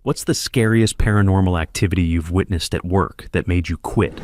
What's the scariest paranormal activity you've witnessed at work that made you quit?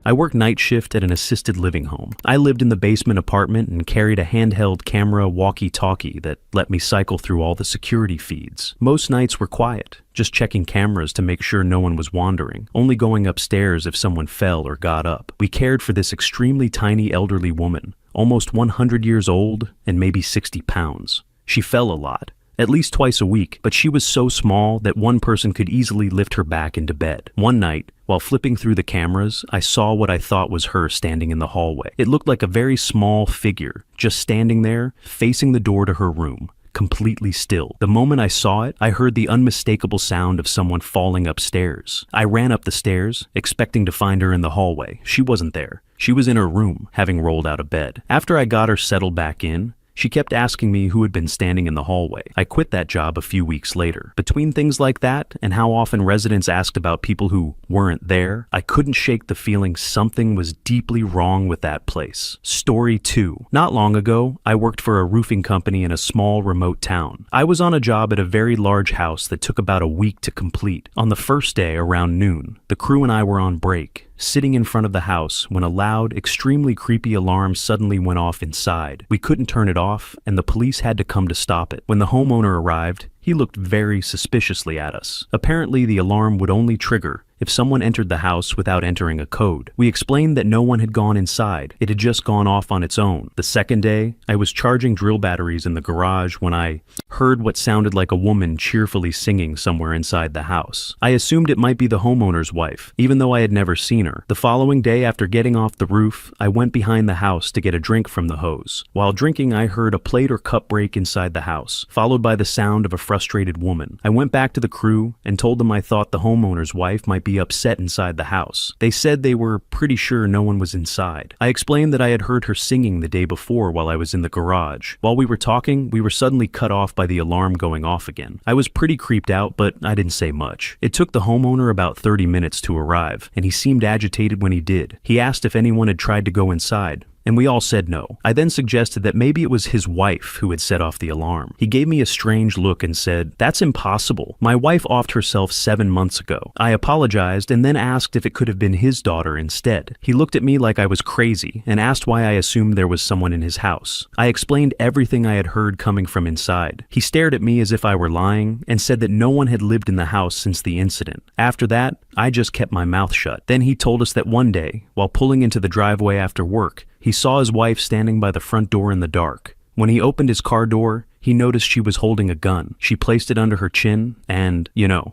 I worked night shift at an assisted living home. I lived in the basement apartment and carried a handheld camera walkie-talkie that let me cycle through all the security feeds. Most nights were quiet, just checking cameras to make sure no one was wandering, only going upstairs if someone fell or got up. We cared for this extremely tiny elderly woman, almost 100 years old and maybe 60 pounds. She fell a lot, at least twice a week, but she was so small that one person could easily lift her back into bed. One night, while flipping through the cameras, I saw what I thought was her standing in the hallway. It looked like a very small figure, just standing there, facing the door to her room, completely still. The moment I saw it, I heard the unmistakable sound of someone falling upstairs. I ran up the stairs, expecting to find her in the hallway. She wasn't there. She was in her room, having rolled out of bed. After I got her settled back in, she kept asking me who had been standing in the hallway. I quit that job a few weeks later. Between things like that and how often residents asked about people who weren't there, I couldn't shake the feeling something was deeply wrong with that place. Story 2. Not long ago, I worked for a roofing company in a small remote town. I was on a job at a very large house that took about a week to complete. On the first day, around noon, the crew and I were on break, sitting in front of the house when a loud, extremely creepy alarm suddenly went off inside. We couldn't turn it off, and the police had to come to stop it. When the homeowner arrived, he looked very suspiciously at us. Apparently, the alarm would only trigger if someone entered the house without entering a code. We explained that no one had gone inside. It had just gone off on its own. The second day, I was charging drill batteries in the garage when I heard what sounded like a woman cheerfully singing somewhere inside the house. I assumed it might be the homeowner's wife, even though I had never seen her. The following day, after getting off the roof, I went behind the house to get a drink from the hose. While drinking, I heard a plate or cup break inside the house, followed by the sound of a frustrated woman. I went back to the crew and told them I thought the homeowner's wife might be upset inside the house. They said they were pretty sure no one was inside. I explained that I had heard her singing the day before while I was in the garage. While we were talking, we were suddenly cut off by the alarm going off again. I was pretty creeped out, but I didn't say much. It took the homeowner about 30 minutes to arrive, and he seemed agitated when he did. He asked if anyone had tried to go inside, and we all said no. I then suggested that maybe it was his wife who had set off the alarm. He gave me a strange look and said, "That's impossible. My wife offed herself 7 months ago." I apologized and then asked if it could have been his daughter instead. He looked at me like I was crazy and asked why I assumed there was someone in his house. I explained everything I had heard coming from inside. He stared at me as if I were lying and said that no one had lived in the house since the incident. After that, I just kept my mouth shut. Then he told us that one day, while pulling into the driveway after work, he saw his wife standing by the front door in the dark. When he opened his car door, he noticed she was holding a gun. She placed it under her chin, and,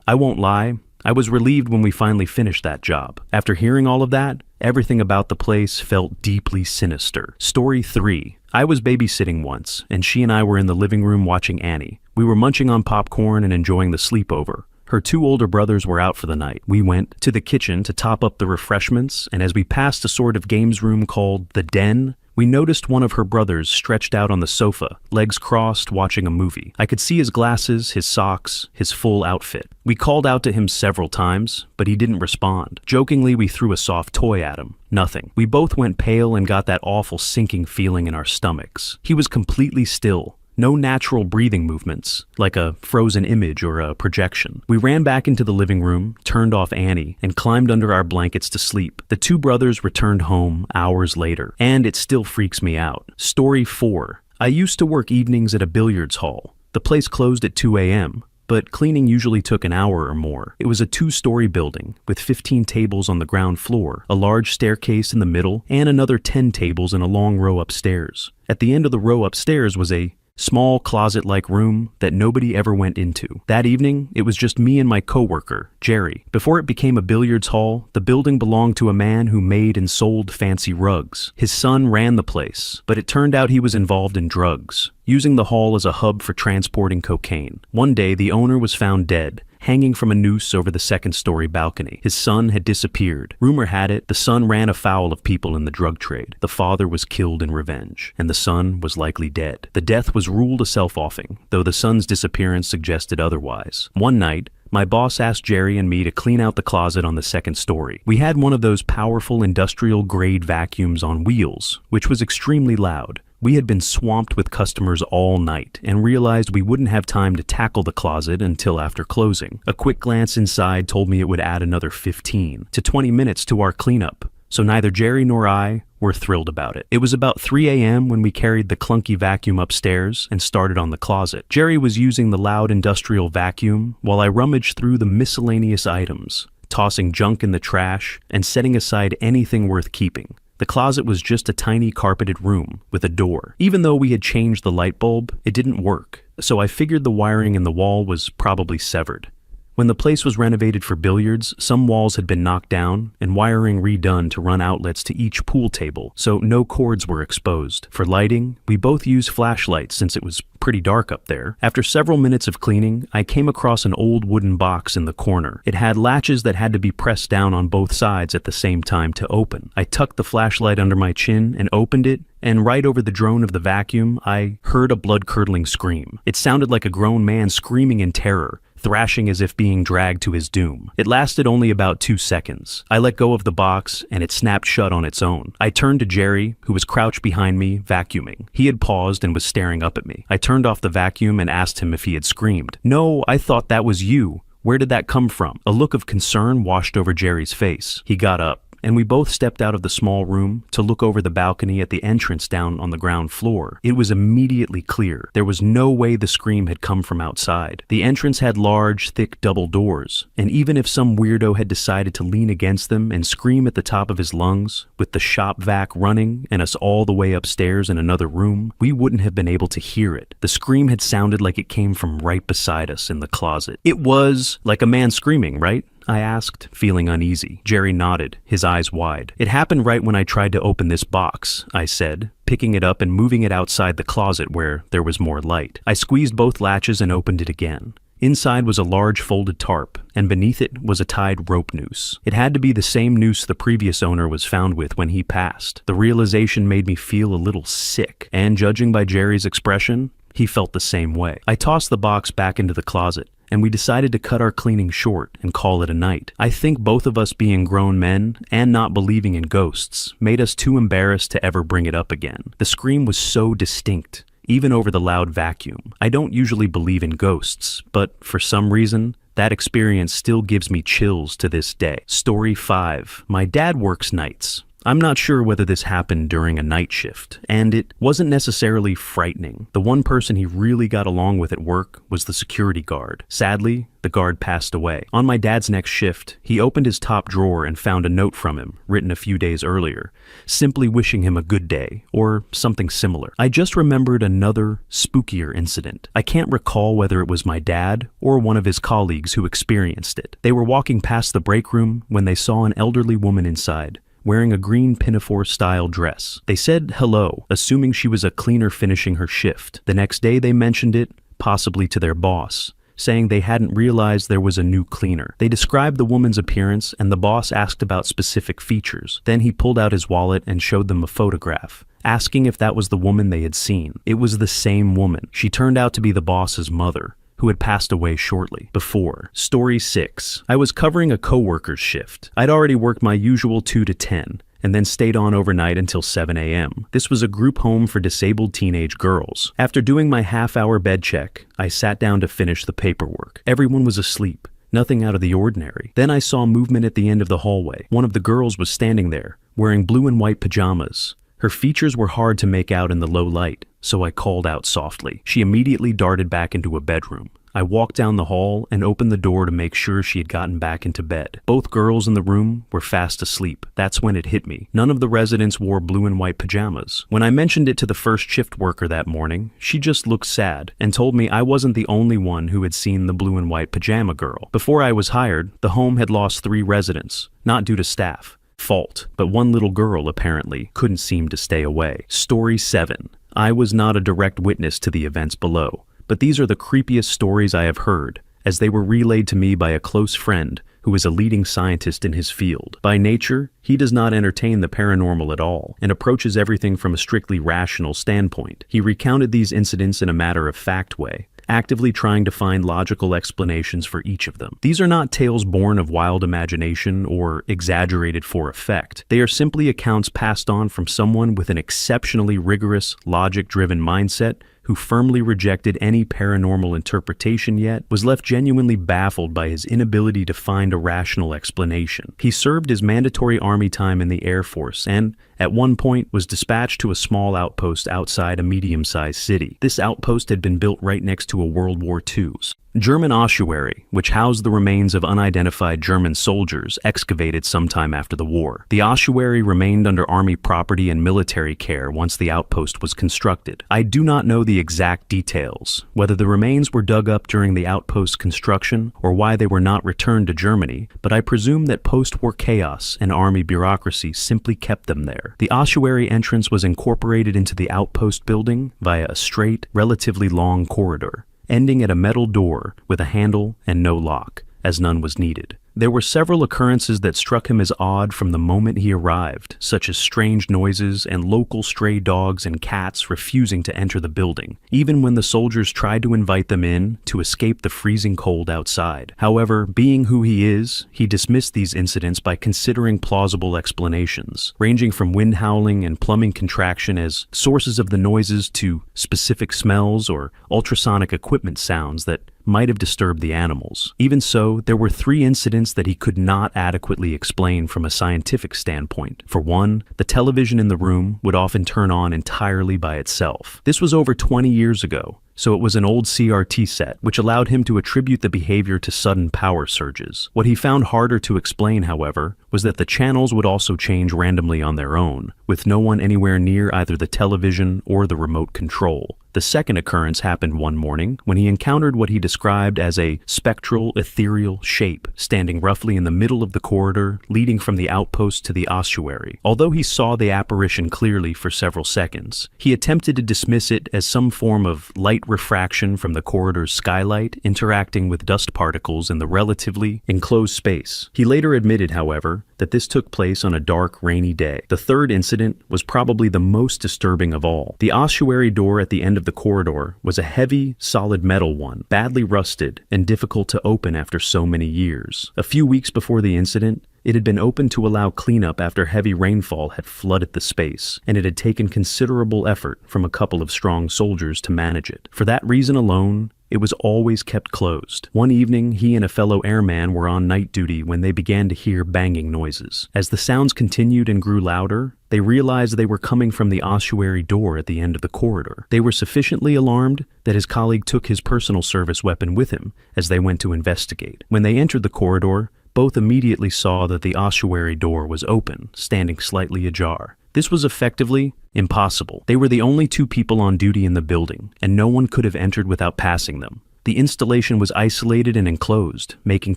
I won't lie, I was relieved when we finally finished that job. After hearing all of that, everything about the place felt deeply sinister. Story 3. I was babysitting once, and she and I were in the living room watching Annie. We were munching on popcorn and enjoying the sleepover. Her 2 older brothers were out for the night. We went to the kitchen to top up the refreshments, and as we passed a sort of games room called the Den, we noticed one of her brothers stretched out on the sofa, legs crossed, watching a movie. I could see his glasses, his socks, his full outfit. We called out to him several times, but he didn't respond. Jokingly, we threw a soft toy at him. Nothing. We both went pale and got that awful sinking feeling in our stomachs. He was completely still. No natural breathing movements, like a frozen image or a projection. We ran back into the living room, turned off Annie, and climbed under our blankets to sleep. The 2 brothers returned home hours later, and it still freaks me out. Story 4. I used to work evenings at a billiards hall. The place closed at 2 a.m., but cleaning usually took an hour or more. It was a 2-story building with 15 tables on the ground floor, a large staircase in the middle, and another 10 tables in a long row upstairs. At the end of the row upstairs was a small closet-like room that nobody ever went into. That evening, it was just me and my coworker, Jerry. Before it became a billiards hall, the building belonged to a man who made and sold fancy rugs. His son ran the place, but it turned out he was involved in drugs, using the hall as a hub for transporting cocaine. One day, the owner was found dead, hanging from a noose over the 2nd-story balcony. His son had disappeared. Rumor had it, the son ran afoul of people in the drug trade. The father was killed in revenge, and the son was likely dead. The death was ruled a self-offing, though the son's disappearance suggested otherwise. One night, my boss asked Jerry and me to clean out the closet on the 2nd story. We had one of those powerful industrial-grade vacuums on wheels, which was extremely loud. We had been swamped with customers all night and realized we wouldn't have time to tackle the closet until after closing. A quick glance inside told me it would add another 15 to 20 minutes to our cleanup, so neither Jerry nor I were thrilled about it. It was about 3 a.m. when we carried the clunky vacuum upstairs and started on the closet. Jerry was using the loud industrial vacuum while I rummaged through the miscellaneous items, tossing junk in the trash and setting aside anything worth keeping. The closet was just a tiny carpeted room with a door. Even though we had changed the light bulb, it didn't work, so I figured the wiring in the wall was probably severed. When the place was renovated for billiards, some walls had been knocked down and wiring redone to run outlets to each pool table, so no cords were exposed. For lighting, we both used flashlights since it was pretty dark up there. After several minutes of cleaning, I came across an old wooden box in the corner. It had latches that had to be pressed down on both sides at the same time to open. I tucked the flashlight under my chin and opened it, and right over the drone of the vacuum, I heard a blood-curdling scream. It sounded like a grown man screaming in terror, thrashing as if being dragged to his doom. It lasted only about 2 seconds. I let go of the box, and it snapped shut on its own. I turned to Jerry, who was crouched behind me, vacuuming. He had paused and was staring up at me. I turned off the vacuum and asked him if he had screamed. "No, I thought that was you. Where did that come from?" A look of concern washed over Jerry's face. He got up, and we both stepped out of the small room to look over the balcony at the entrance down on the ground floor. It was immediately clear. There was no way the scream had come from outside. The entrance had large, thick double doors, and even if some weirdo had decided to lean against them and scream at the top of his lungs, with the shop vac running and us all the way upstairs in another room, we wouldn't have been able to hear it. The scream had sounded like it came from right beside us in the closet. "It was like a man screaming, right?" I asked, feeling uneasy. Jerry nodded, his eyes wide. "It happened right when I tried to open this box," I said, picking it up and moving it outside the closet where there was more light. I squeezed both latches and opened it again. Inside was a large folded tarp, and beneath it was a tied rope noose. It had to be the same noose the previous owner was found with when he passed. The realization made me feel a little sick, and judging by Jerry's expression, he felt the same way. I tossed the box back into the closet, and we decided to cut our cleaning short and call it a night. I think both of us being grown men and not believing in ghosts made us too embarrassed to ever bring it up again. The scream was so distinct, even over the loud vacuum. I don't usually believe in ghosts, but for some reason, that experience still gives me chills to this day. Story 5. My dad works nights. I'm not sure whether this happened during a night shift, and it wasn't necessarily frightening. The one person he really got along with at work was the security guard. Sadly, the guard passed away. On my dad's next shift, he opened his top drawer and found a note from him, written a few days earlier, simply wishing him a good day, or something similar. I just remembered another, spookier incident. I can't recall whether it was my dad or one of his colleagues who experienced it. They were walking past the break room when they saw an elderly woman inside, wearing a green pinafore-style dress. They said hello, assuming she was a cleaner finishing her shift. The next day they mentioned it, possibly to their boss, saying they hadn't realized there was a new cleaner. They described the woman's appearance, and the boss asked about specific features. Then he pulled out his wallet and showed them a photograph, asking if that was the woman they had seen. It was the same woman. She turned out to be the boss's mother, who had passed away shortly before. Story 6. I was covering a coworker's shift. I'd already worked my usual 2 to 10, and then stayed on overnight until 7 a.m. This was a group home for disabled teenage girls. After doing my half-hour bed check, I sat down to finish the paperwork. Everyone was asleep, nothing out of the ordinary. Then I saw movement at the end of the hallway. One of the girls was standing there, wearing blue and white pajamas. Her features were hard to make out in the low light, so I called out softly. She immediately darted back into a bedroom. I walked down the hall and opened the door to make sure she had gotten back into bed. Both girls in the room were fast asleep. That's when it hit me. None of the residents wore blue and white pajamas. When I mentioned it to the first shift worker that morning, she just looked sad and told me I wasn't the only one who had seen the blue and white pajama girl. Before I was hired, the home had lost 3 residents, not due to staff fault, but one little girl apparently couldn't seem to stay away. Story 7. I was not a direct witness to the events below, but these are the creepiest stories I have heard, as they were relayed to me by a close friend who is a leading scientist in his field. By nature, he does not entertain the paranormal at all, and approaches everything from a strictly rational standpoint. He recounted these incidents in a matter-of-fact way, actively trying to find logical explanations for each of them. These are not tales born of wild imagination or exaggerated for effect. They are simply accounts passed on from someone with an exceptionally rigorous, logic-driven mindset who firmly rejected any paranormal interpretation yet was left genuinely baffled by his inability to find a rational explanation. He served his mandatory Army time in the Air Force and, at one point, was dispatched to a small outpost outside a medium-sized city. This outpost had been built right next to a World War II's German ossuary, which housed the remains of unidentified German soldiers excavated sometime after the war. The ossuary remained under Army property and military care once the outpost was constructed. I do not know the exact details, whether the remains were dug up during the outpost construction or why they were not returned to Germany, but I presume that post-war chaos and Army bureaucracy simply kept them there. The ossuary entrance was incorporated into the outpost building via a straight, relatively long corridor, ending at a metal door with a handle and no lock, as none was needed. There were several occurrences that struck him as odd from the moment he arrived, such as strange noises and local stray dogs and cats refusing to enter the building, even when the soldiers tried to invite them in to escape the freezing cold outside. However, being who he is, he dismissed these incidents by considering plausible explanations, ranging from wind howling and plumbing contraction as sources of the noises to specific smells or ultrasonic equipment sounds that might have disturbed the animals. Even so, there were 3 incidents that he could not adequately explain from a scientific standpoint. For one, the television in the room would often turn on entirely by itself. This was over 20 years ago, so it was an old CRT set, which allowed him to attribute the behavior to sudden power surges. What he found harder to explain, however, was that the channels would also change randomly on their own, with no one anywhere near either the television or the remote control. The second occurrence happened one morning when he encountered what he described as a spectral, ethereal shape standing roughly in the middle of the corridor leading from the outpost to the ossuary. Although he saw the apparition clearly for several seconds, he attempted to dismiss it as some form of light refraction from the corridor's skylight interacting with dust particles in the relatively enclosed space. He later admitted, however, that this took place on a dark, rainy day. The third incident was probably the most disturbing of all. The ossuary door at the end of the corridor was a heavy, solid metal one, badly rusted and difficult to open after so many years. A few weeks before the incident, it had been opened to allow cleanup after heavy rainfall had flooded the space, and it had taken considerable effort from a couple of strong soldiers to manage it. For that reason alone, it was always kept closed. One evening, he and a fellow airman were on night duty when they began to hear banging noises. As the sounds continued and grew louder, they realized they were coming from the ossuary door at the end of the corridor. They were sufficiently alarmed that his colleague took his personal service weapon with him as they went to investigate. When they entered the corridor, both immediately saw that the ossuary door was open, standing slightly ajar. This was effectively impossible. They were the only 2 people on duty in the building, and no one could have entered without passing them. The installation was isolated and enclosed, making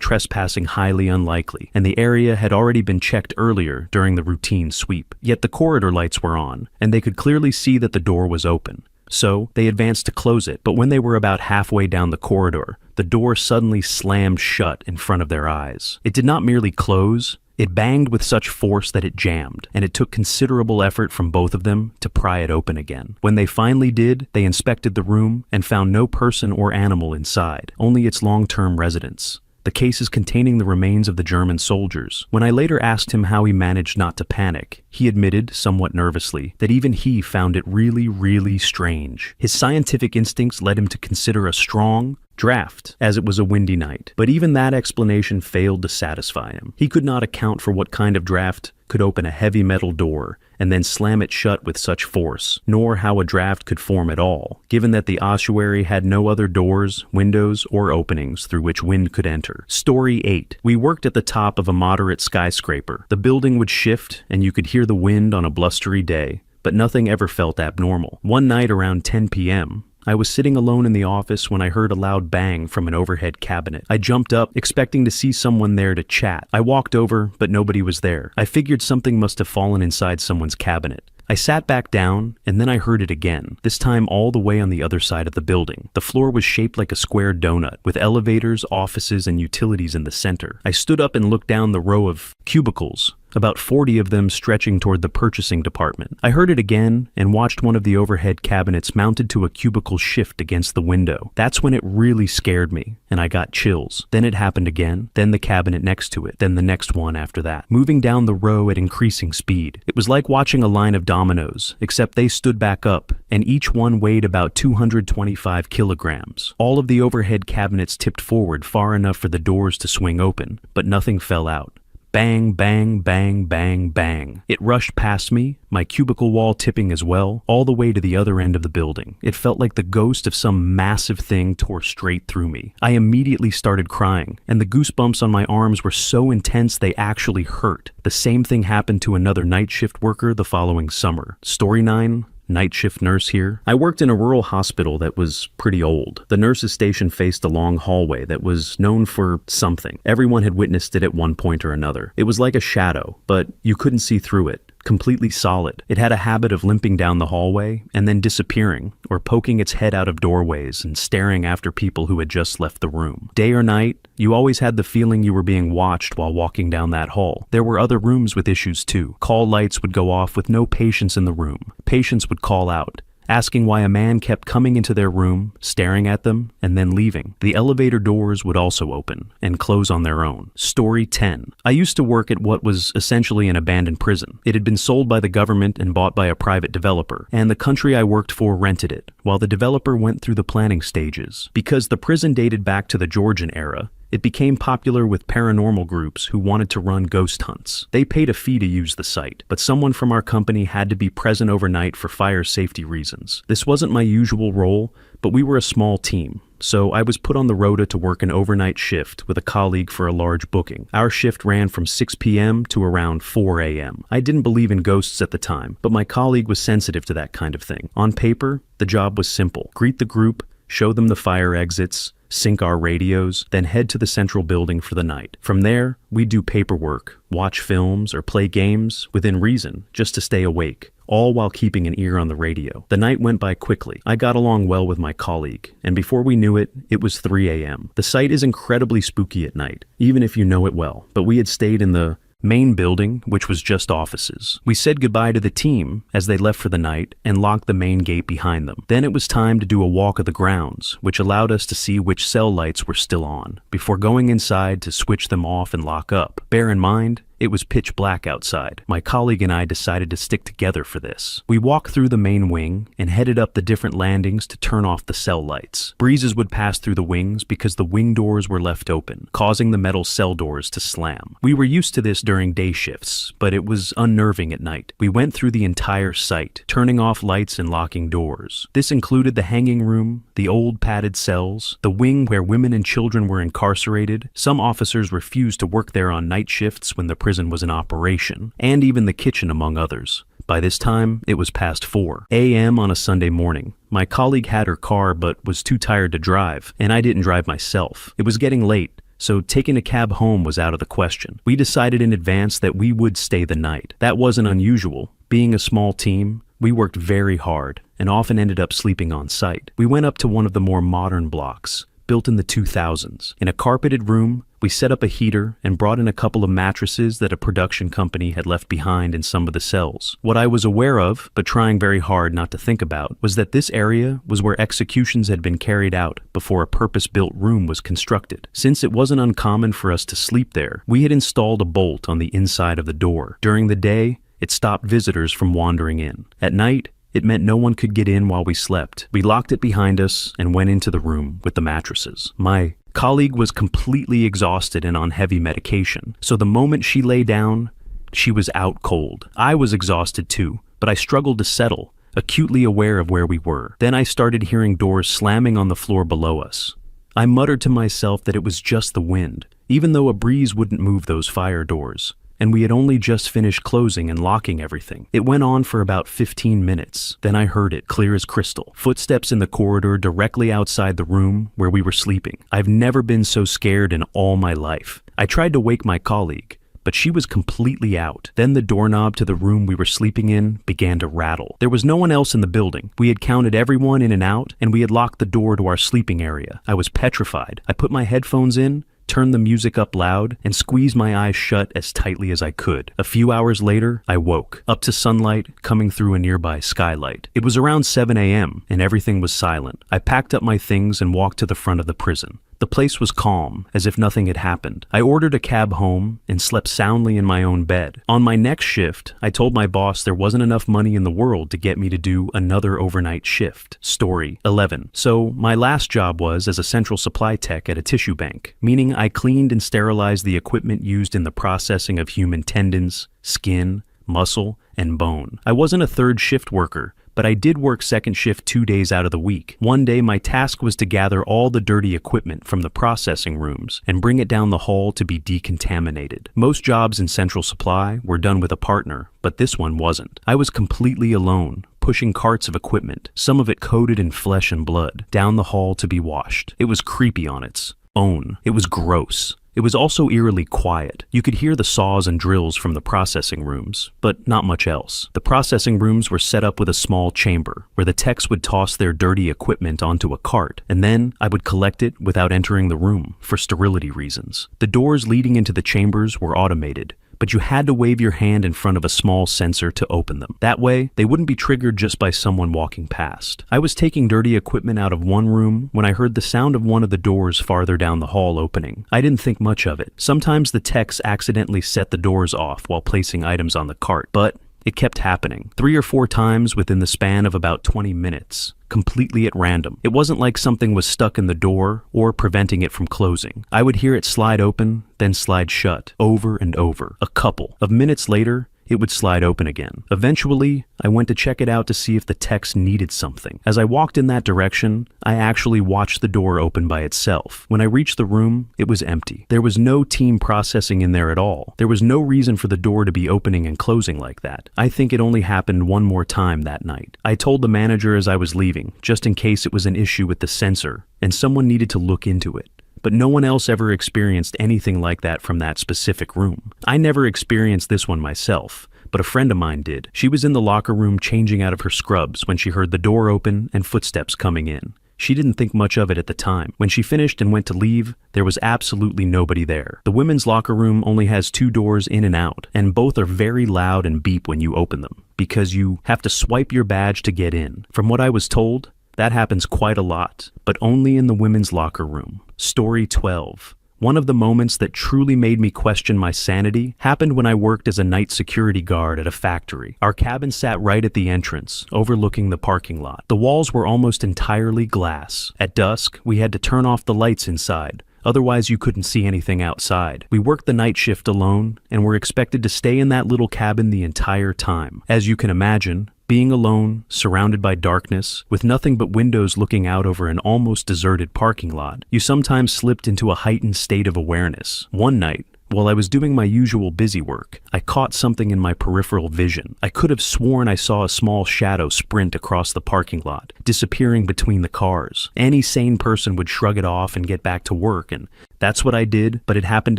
trespassing highly unlikely, and the area had already been checked earlier during the routine sweep. Yet the corridor lights were on, and they could clearly see that the door was open. So they advanced to close it, but when they were about halfway down the corridor, the door suddenly slammed shut in front of their eyes. It did not merely close, it banged with such force that it jammed, and it took considerable effort from both of them to pry it open again. When they finally did, they inspected the room and found no person or animal inside, only its long-term residents, the cases containing the remains of the German soldiers. When I later asked him how he managed not to panic, he admitted, somewhat nervously, that even he found it really, really strange. His scientific instincts led him to consider a strong draft, as it was a windy night. But even that explanation failed to satisfy him. He could not account for what kind of draft could open a heavy metal door and then slam it shut with such force, nor how a draft could form at all, given that the ossuary had no other doors, windows, or openings through which wind could enter. Story 8. We worked at the top of a moderate skyscraper. The building would shift, and you could hear the wind on a blustery day, but nothing ever felt abnormal. One night around 10 p.m., I was sitting alone in the office when I heard a loud bang from an overhead cabinet. I jumped up, expecting to see someone there to chat. I walked over, but nobody was there. I figured something must have fallen inside someone's cabinet. I sat back down, and then I heard it again, this time all the way on the other side of the building. The floor was shaped like a square donut, with elevators, offices, and utilities in the center. I stood up and looked down the row of cubicles, about 40 of them stretching toward the purchasing department. I heard it again and watched one of the overhead cabinets mounted to a cubicle shift against the window. That's when it really scared me, and I got chills. Then it happened again, then the cabinet next to it, then the next one after that, moving down the row at increasing speed. It was like watching a line of dominoes, except they stood back up, and each one weighed about 225 kilograms. All of the overhead cabinets tipped forward far enough for the doors to swing open, but nothing fell out. Bang, bang, bang, bang, bang. It rushed past me, my cubicle wall tipping as well, all the way to the other end of the building. It felt like the ghost of some massive thing tore straight through me. I immediately started crying, and the goosebumps on my arms were so intense they actually hurt. The same thing happened to another night shift worker the following summer. Story 9. Night shift nurse here. I worked in a rural hospital that was pretty old. The nurse's station faced a long hallway that was known for something. Everyone had witnessed it at one point or another. It was like a shadow, but you couldn't see through it. Completely solid. It had a habit of limping down the hallway and then disappearing, or poking its head out of doorways and staring after people who had just left the room. Day or night, you always had the feeling you were being watched while walking down that hall. There were other rooms with issues too. Call lights would go off with no patients in the room. Patients would call out, asking why a man kept coming into their room, staring at them, and then leaving. The elevator doors would also open and close on their own. Story 10. I used to work at what was essentially an abandoned prison. It had been sold by the government and bought by a private developer, and the country I worked for rented it, while the developer went through the planning stages. Because the prison dated back to the Georgian era, it became popular with paranormal groups who wanted to run ghost hunts. They paid a fee to use the site, but someone from our company had to be present overnight for fire safety reasons. This wasn't my usual role, but we were a small team, so I was put on the rota to work an overnight shift with a colleague for a large booking. Our shift ran from 6 p.m. to around 4 a.m. I didn't believe in ghosts at the time, but my colleague was sensitive to that kind of thing. On paper, the job was simple. Greet the group, show them the fire exits, sync our radios, then head to the central building for the night. From there, we'd do paperwork, watch films, or play games within reason, just to stay awake, all while keeping an ear on the radio. The night went by quickly. I got along well with my colleague, and before we knew it, it was 3 a.m. The site is incredibly spooky at night, even if you know it well, but we had stayed in the main building, which was just offices. We said goodbye to the team as they left for the night and locked the main gate behind them. Then it was time to do a walk of the grounds, which allowed us to see which cell lights were still on, before going inside to switch them off and lock up. Bear in mind, it was pitch black outside. My colleague and I decided to stick together for this. We walked through the main wing and headed up the different landings to turn off the cell lights. Breezes would pass through the wings because the wing doors were left open, causing the metal cell doors to slam. We were used to this during day shifts, but it was unnerving at night. We went through the entire site, turning off lights and locking doors. This included the hanging room, the old padded cells, the wing where women and children were incarcerated. Some officers refused to work there on night shifts when the prison was in operation, and even the kitchen, among others. By this time, it was past 4 a.m. on a Sunday morning. My colleague had her car but was too tired to drive, and I didn't drive myself. It was getting late, so taking a cab home was out of the question. We decided in advance that we would stay the night. That wasn't unusual. Being a small team, we worked very hard and often ended up sleeping on site. We went up to one of the more modern blocks, built in the 2000s. In a carpeted room, we set up a heater and brought in a couple of mattresses that a production company had left behind in some of the cells. What I was aware of, but trying very hard not to think about, was that this area was where executions had been carried out before a purpose-built room was constructed. Since it wasn't uncommon for us to sleep there, we had installed a bolt on the inside of the door. During the day, it stopped visitors from wandering in. At night, it meant no one could get in while we slept. We locked it behind us and went into the room with the mattresses. My colleague was completely exhausted and on heavy medication, so the moment she lay down, she was out cold. I was exhausted too, but I struggled to settle, acutely aware of where we were. Then I started hearing doors slamming on the floor below us. I muttered to myself that it was just the wind, even though a breeze wouldn't move those fire doors. And we had only just finished closing and locking everything. It went on for about 15 minutes. Then I heard it, clear as crystal. Footsteps in the corridor directly outside the room where we were sleeping. I've never been so scared in all my life. I tried to wake my colleague, but she was completely out. Then the doorknob to the room we were sleeping in began to rattle. There was no one else in the building. We had counted everyone in and out, and we had locked the door to our sleeping area. I was petrified. I put my headphones in, turn the music up loud, and squeeze my eyes shut as tightly as I could. A few hours later, I woke, up to sunlight coming through a nearby skylight. It was around 7 a.m., and everything was silent. I packed up my things and walked to the front of the prison. The place was calm, as if nothing had happened. I ordered a cab home and slept soundly in my own bed. On my next shift, I told my boss there wasn't enough money in the world to get me to do another overnight shift. Story 11. So, my last job was as a central supply tech at a tissue bank, meaning I cleaned and sterilized the equipment used in the processing of human tendons, skin, muscle, and bone. I wasn't a third shift worker, but I did work second shift 2 days out of the week. One day, my task was to gather all the dirty equipment from the processing rooms and bring it down the hall to be decontaminated. Most jobs in central supply were done with a partner, but this one wasn't. I was completely alone, pushing carts of equipment, some of it coated in flesh and blood, down the hall to be washed. It was creepy on its own. It was gross. It was also eerily quiet. You could hear the saws and drills from the processing rooms, but not much else. The processing rooms were set up with a small chamber, where the techs would toss their dirty equipment onto a cart, and then I would collect it without entering the room, for sterility reasons. The doors leading into the chambers were automated, but you had to wave your hand in front of a small sensor to open them. That way, they wouldn't be triggered just by someone walking past. I was taking dirty equipment out of one room when I heard the sound of one of the doors farther down the hall opening. I didn't think much of it. Sometimes the techs accidentally set the doors off while placing items on the cart, but it kept happening 3 or 4 times within the span of about 20 minutes, completely at random. It wasn't like something was stuck in the door or preventing it from closing. I would hear it slide open, then slide shut, over and over. A couple of minutes later, it would slide open again. Eventually, I went to check it out to see if the techs needed something. As I walked in that direction, I actually watched the door open by itself. When I reached the room, it was empty. There was no team processing in there at all. There was no reason for the door to be opening and closing like that. I think it only happened one more time that night. I told the manager as I was leaving, just in case it was an issue with the sensor, and someone needed to look into it. But no one else ever experienced anything like that from that specific room. I never experienced this one myself, but a friend of mine did. She was in the locker room changing out of her scrubs when she heard the door open and footsteps coming in. She didn't think much of it at the time. When she finished and went to leave, there was absolutely nobody there. The women's locker room only has 2 doors in and out, and both are very loud and beep when you open them, because you have to swipe your badge to get in. From what I was told, that happens quite a lot, but only in the women's locker room. Story 12. One of the moments that truly made me question my sanity happened when I worked as a night security guard at a factory. Our cabin sat right at the entrance, overlooking the parking lot. The walls were almost entirely glass. At dusk, we had to turn off the lights inside. Otherwise, you couldn't see anything outside. We worked the night shift alone, and were expected to stay in that little cabin the entire time. As you can imagine, being alone, surrounded by darkness, with nothing but windows looking out over an almost deserted parking lot, you sometimes slipped into a heightened state of awareness. One night, while I was doing my usual busy work, I caught something in my peripheral vision. I could have sworn I saw a small shadow sprint across the parking lot, disappearing between the cars. Any sane person would shrug it off and get back to work, and that's what I did, but it happened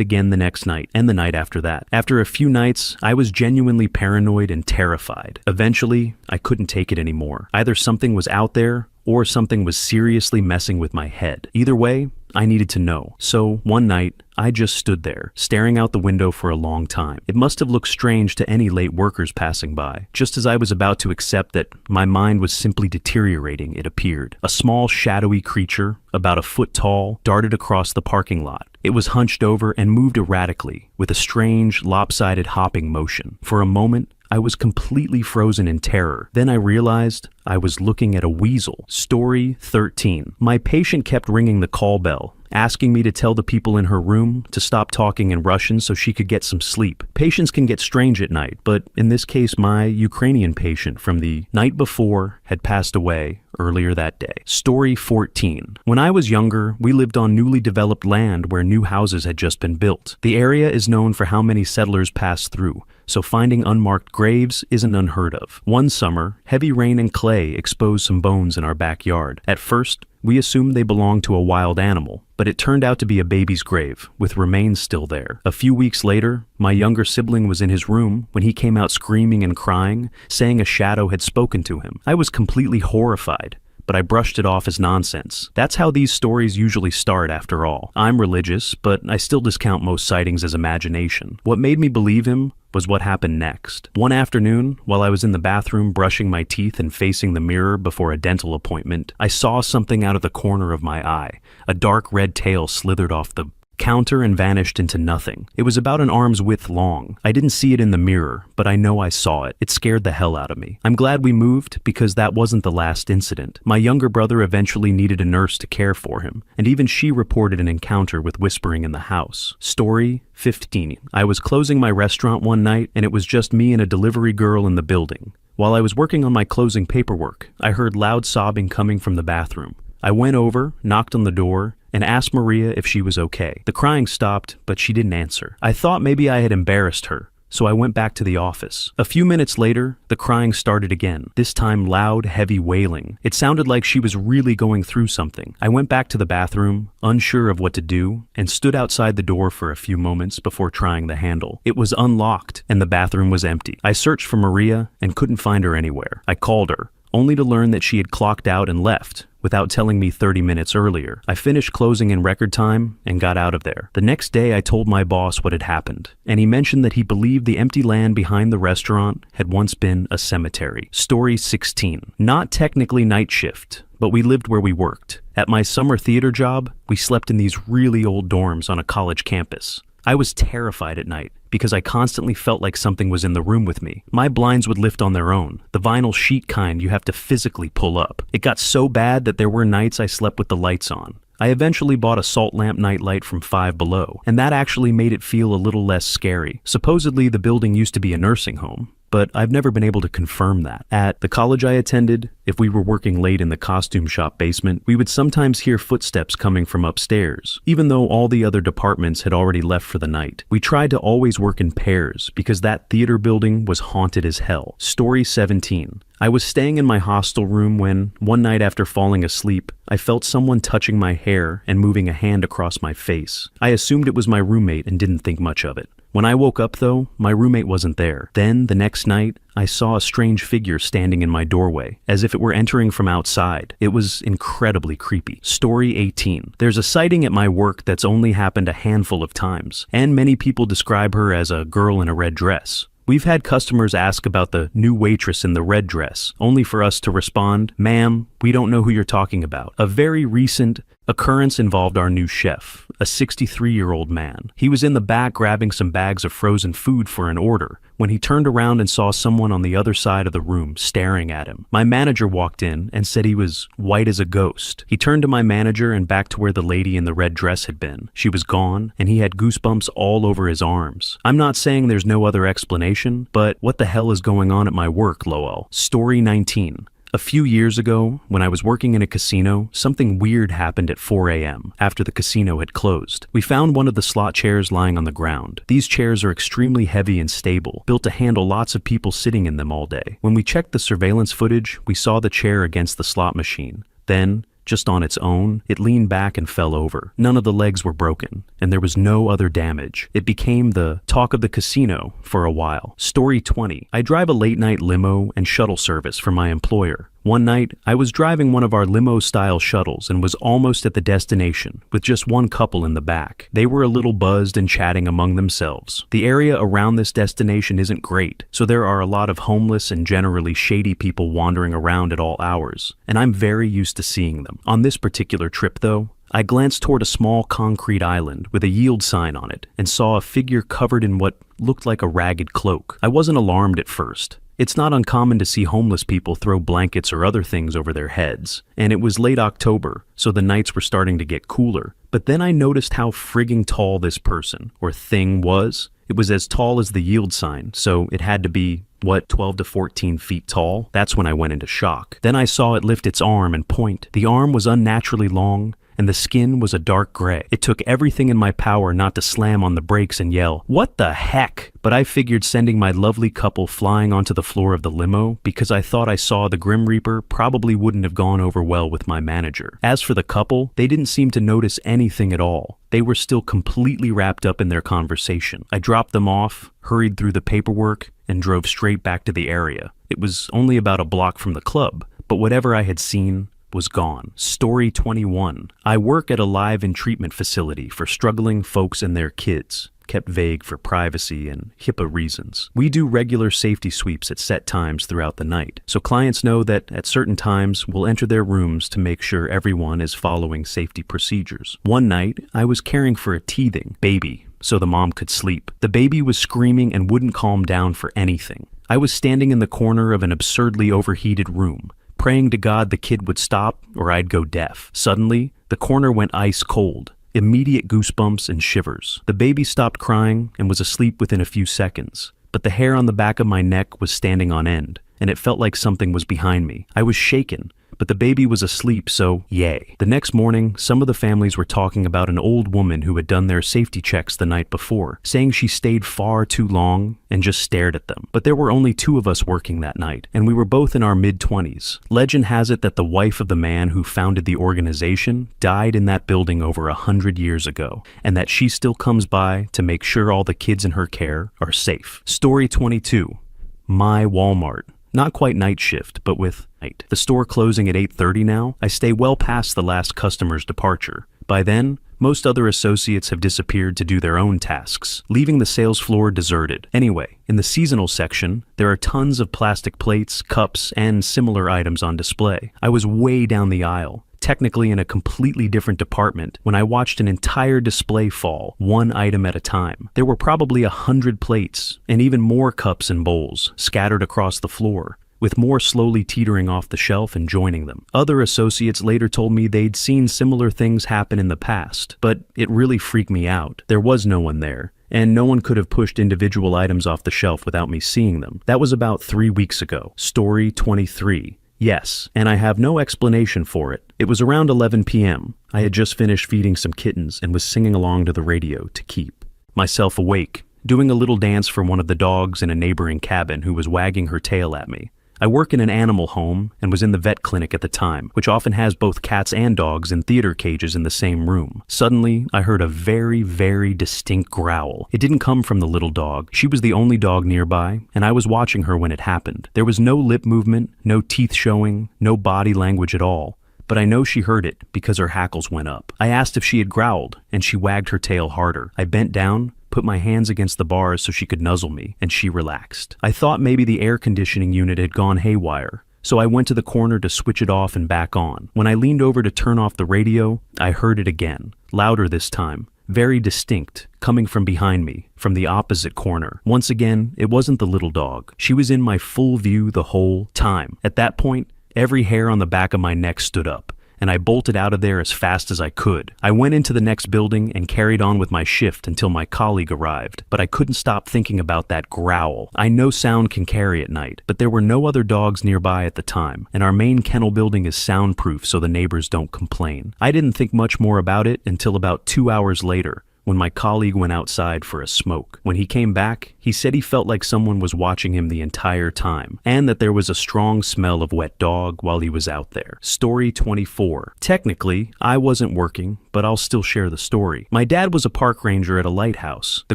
again the next night, and the night after that. After a few nights, I was genuinely paranoid and terrified. Eventually, I couldn't take it anymore. Either something was out there, or something was seriously messing with my head. Either way, I needed to know. So, one night, I just stood there, staring out the window for a long time. It must have looked strange to any late workers passing by. Just as I was about to accept that my mind was simply deteriorating, it appeared. A small, shadowy creature, about a foot tall, darted across the parking lot. It was hunched over and moved erratically, with a strange, lopsided hopping motion. For a moment, I was completely frozen in terror. Then I realized I was looking at a weasel. Story 13. My patient kept ringing the call bell, asking me to tell the people in her room to stop talking in Russian so she could get some sleep. Patients can get strange at night, but in this case, my Ukrainian patient from the night before had passed away earlier that day. Story 14. When I was younger, we lived on newly developed land where new houses had just been built. The area is known for how many settlers passed through, so finding unmarked graves isn't unheard of. One summer, heavy rain and clay exposed some bones in our backyard. At first, we assumed they belonged to a wild animal, but it turned out to be a baby's grave, with remains still there. A few weeks later, my younger sibling was in his room when he came out screaming and crying, saying a shadow had spoken to him. I was completely horrified, but I brushed it off as nonsense. That's how these stories usually start after all. I'm religious, but I still discount most sightings as imagination. What made me believe him was what happened next. One afternoon, while I was in the bathroom brushing my teeth and facing the mirror before a dental appointment, I saw something out of the corner of my eye. A dark red tail slithered off the counter and vanished into nothing. It was about an arm's width long. I didn't see it in the mirror, but I know I saw it. It scared the hell out of me. I'm glad we moved because that wasn't the last incident. My younger brother eventually needed a nurse to care for him, and even she reported an encounter with whispering in the house. Story 15. I was closing my restaurant one night, and it was just me and a delivery girl in the building. While I was working on my closing paperwork, I heard loud sobbing coming from the bathroom. I went over, knocked on the door, and asked Maria if she was okay. The crying stopped, but she didn't answer. I thought maybe I had embarrassed her, so I went back to the office. A few minutes later, the crying started again, this time loud, heavy wailing. It sounded like she was really going through something. I went back to the bathroom, unsure of what to do, and stood outside the door for a few moments before trying the handle. It was unlocked, and the bathroom was empty. I searched for Maria and couldn't find her anywhere. I called her, only to learn that she had clocked out and left, without telling me 30 minutes earlier. I finished closing in record time and got out of there. The next day I told my boss what had happened, and he mentioned that he believed the empty land behind the restaurant had once been a cemetery. Story 16. Not technically night shift, but we lived where we worked. At my summer theater job, we slept in these really old dorms on a college campus. I was terrified at night because I constantly felt like something was in the room with me. My blinds would lift on their own, the vinyl sheet kind you have to physically pull up. It got so bad that there were nights I slept with the lights on. I eventually bought a salt lamp nightlight from Five Below, and that actually made it feel a little less scary. Supposedly the building used to be a nursing home, but I've never been able to confirm that. At the college I attended, if we were working late in the costume shop basement, we would sometimes hear footsteps coming from upstairs, even though all the other departments had already left for the night. We tried to always work in pairs because that theater building was haunted as hell. Story 17. I was staying in my hostel room when, one night after falling asleep, I felt someone touching my hair and moving a hand across my face. I assumed it was my roommate and didn't think much of it. When I woke up though, my roommate wasn't there. Then, the next night, I saw a strange figure standing in my doorway, as if it were entering from outside. It was incredibly creepy. Story 18. There's a sighting at my work that's only happened a handful of times, and many people describe her as a girl in a red dress. We've had customers ask about the new waitress in the red dress, only for us to respond, "Ma'am, we don't know who you're talking about." A very recent occurrence involved our new chef, a 63-year-old man. He was in the back grabbing some bags of frozen food for an order when he turned around and saw someone on the other side of the room staring at him. My manager walked in and said he was white as a ghost. He turned to my manager and back to where the lady in the red dress had been. She was gone, and he had goosebumps all over his arms. I'm not saying there's no other explanation, but what the hell is going on at my work, lol? Story 19. A few years ago, when I was working in a casino, something weird happened at 4 a.m. after the casino had closed. We found one of the slot chairs lying on the ground. These chairs are extremely heavy and stable, built to handle lots of people sitting in them all day. When we checked the surveillance footage, we saw the chair against the slot machine. Then, just on its own, it leaned back and fell over. None of the legs were broken, and there was no other damage. It became the talk of the casino for a while. Story 20. I drive a late-night limo and shuttle service for my employer. One night, I was driving one of our limo-style shuttles and was almost at the destination, with just one couple in the back. They were a little buzzed and chatting among themselves. The area around this destination isn't great, so there are a lot of homeless and generally shady people wandering around at all hours, and I'm very used to seeing them. On this particular trip, though, I glanced toward a small concrete island with a yield sign on it and saw a figure covered in what looked like a ragged cloak. I wasn't alarmed at first. It's not uncommon to see homeless people throw blankets or other things over their heads, and it was late October, so the nights were starting to get cooler. But then I noticed how frigging tall this person, or thing, was. It was as tall as the yield sign, so it had to be, 12 to 14 feet tall? That's when I went into shock. Then I saw it lift its arm and point. The arm was unnaturally long, and the skin was a dark gray. It took everything in my power not to slam on the brakes and yell, "What the heck?" But I figured sending my lovely couple flying onto the floor of the limo because I thought I saw the Grim Reaper probably wouldn't have gone over well with my manager. As for the couple, they didn't seem to notice anything at all. They were still completely wrapped up in their conversation. I dropped them off, hurried through the paperwork, and drove straight back to the area. It was only about a block from the club, but whatever I had seen was gone. Story 21. I work at a live-in treatment facility for struggling folks and their kids. Kept vague for privacy and HIPAA reasons. We do regular safety sweeps at set times throughout the night, so clients know that at certain times we'll enter their rooms to make sure everyone is following safety procedures. One night, I was caring for a teething baby so the mom could sleep. The baby was screaming and wouldn't calm down for anything. I was standing in the corner of an absurdly overheated room, praying to God the kid would stop or I'd go deaf. Suddenly, the corner went ice cold. Immediate goosebumps and shivers. The baby stopped crying and was asleep within a few seconds, but the hair on the back of my neck was standing on end, and it felt like something was behind me. I was shaken, but the baby was asleep, so yay. The next morning, some of the families were talking about an old woman who had done their safety checks the night before, saying she stayed far too long and just stared at them. But there were only 2 of us working that night, and we were both in our mid-20s. Legend has it that the wife of the man who founded the organization died in that building over 100 years ago, and that she still comes by to make sure all the kids in her care are safe. Story 22. My Walmart. Not quite night shift, but with night. The store closing at 8:30 now, I stay well past the last customer's departure. By then, most other associates have disappeared to do their own tasks, leaving the sales floor deserted. Anyway, in the seasonal section, there are tons of plastic plates, cups, and similar items on display. I was way down the aisle, technically in a completely different department, when I watched an entire display fall, one item at a time. There were probably 100 plates, and even more cups and bowls, scattered across the floor, with more slowly teetering off the shelf and joining them. Other associates later told me they'd seen similar things happen in the past, but it really freaked me out. There was no one there, and no one could have pushed individual items off the shelf without me seeing them. That was about 3 weeks ago. Story 23. Yes, and I have no explanation for it. It was around 11 p.m. I had just finished feeding some kittens and was singing along to the radio to keep myself awake, doing a little dance for one of the dogs in a neighboring cabin who was wagging her tail at me. I work in an animal home and was in the vet clinic at the time, which often has both cats and dogs in theater cages in the same room. Suddenly, I heard a very, very distinct growl. It didn't come from the little dog. She was the only dog nearby, and I was watching her when it happened. There was no lip movement, no teeth showing, no body language at all. But I know she heard it because her hackles went up. I asked if she had growled, and she wagged her tail harder. I bent down, put my hands against the bars so she could nuzzle me, and she relaxed. I thought maybe the air conditioning unit had gone haywire, so I went to the corner to switch it off and back on. When I leaned over to turn off the radio, I heard it again, louder this time, very distinct, coming from behind me, from the opposite corner. Once again, it wasn't the little dog. She was in my full view the whole time. At that point, every hair on the back of my neck stood up, and I bolted out of there as fast as I could. I went into the next building and carried on with my shift until my colleague arrived, but I couldn't stop thinking about that growl. I know sound can carry at night, but there were no other dogs nearby at the time, and our main kennel building is soundproof so the neighbors don't complain. I didn't think much more about it until about 2 hours later, when my colleague went outside for a smoke. When he came back, he said he felt like someone was watching him the entire time, and that there was a strong smell of wet dog while he was out there. Story 24. Technically, I wasn't working, but I'll still share the story. My dad was a park ranger at a lighthouse. The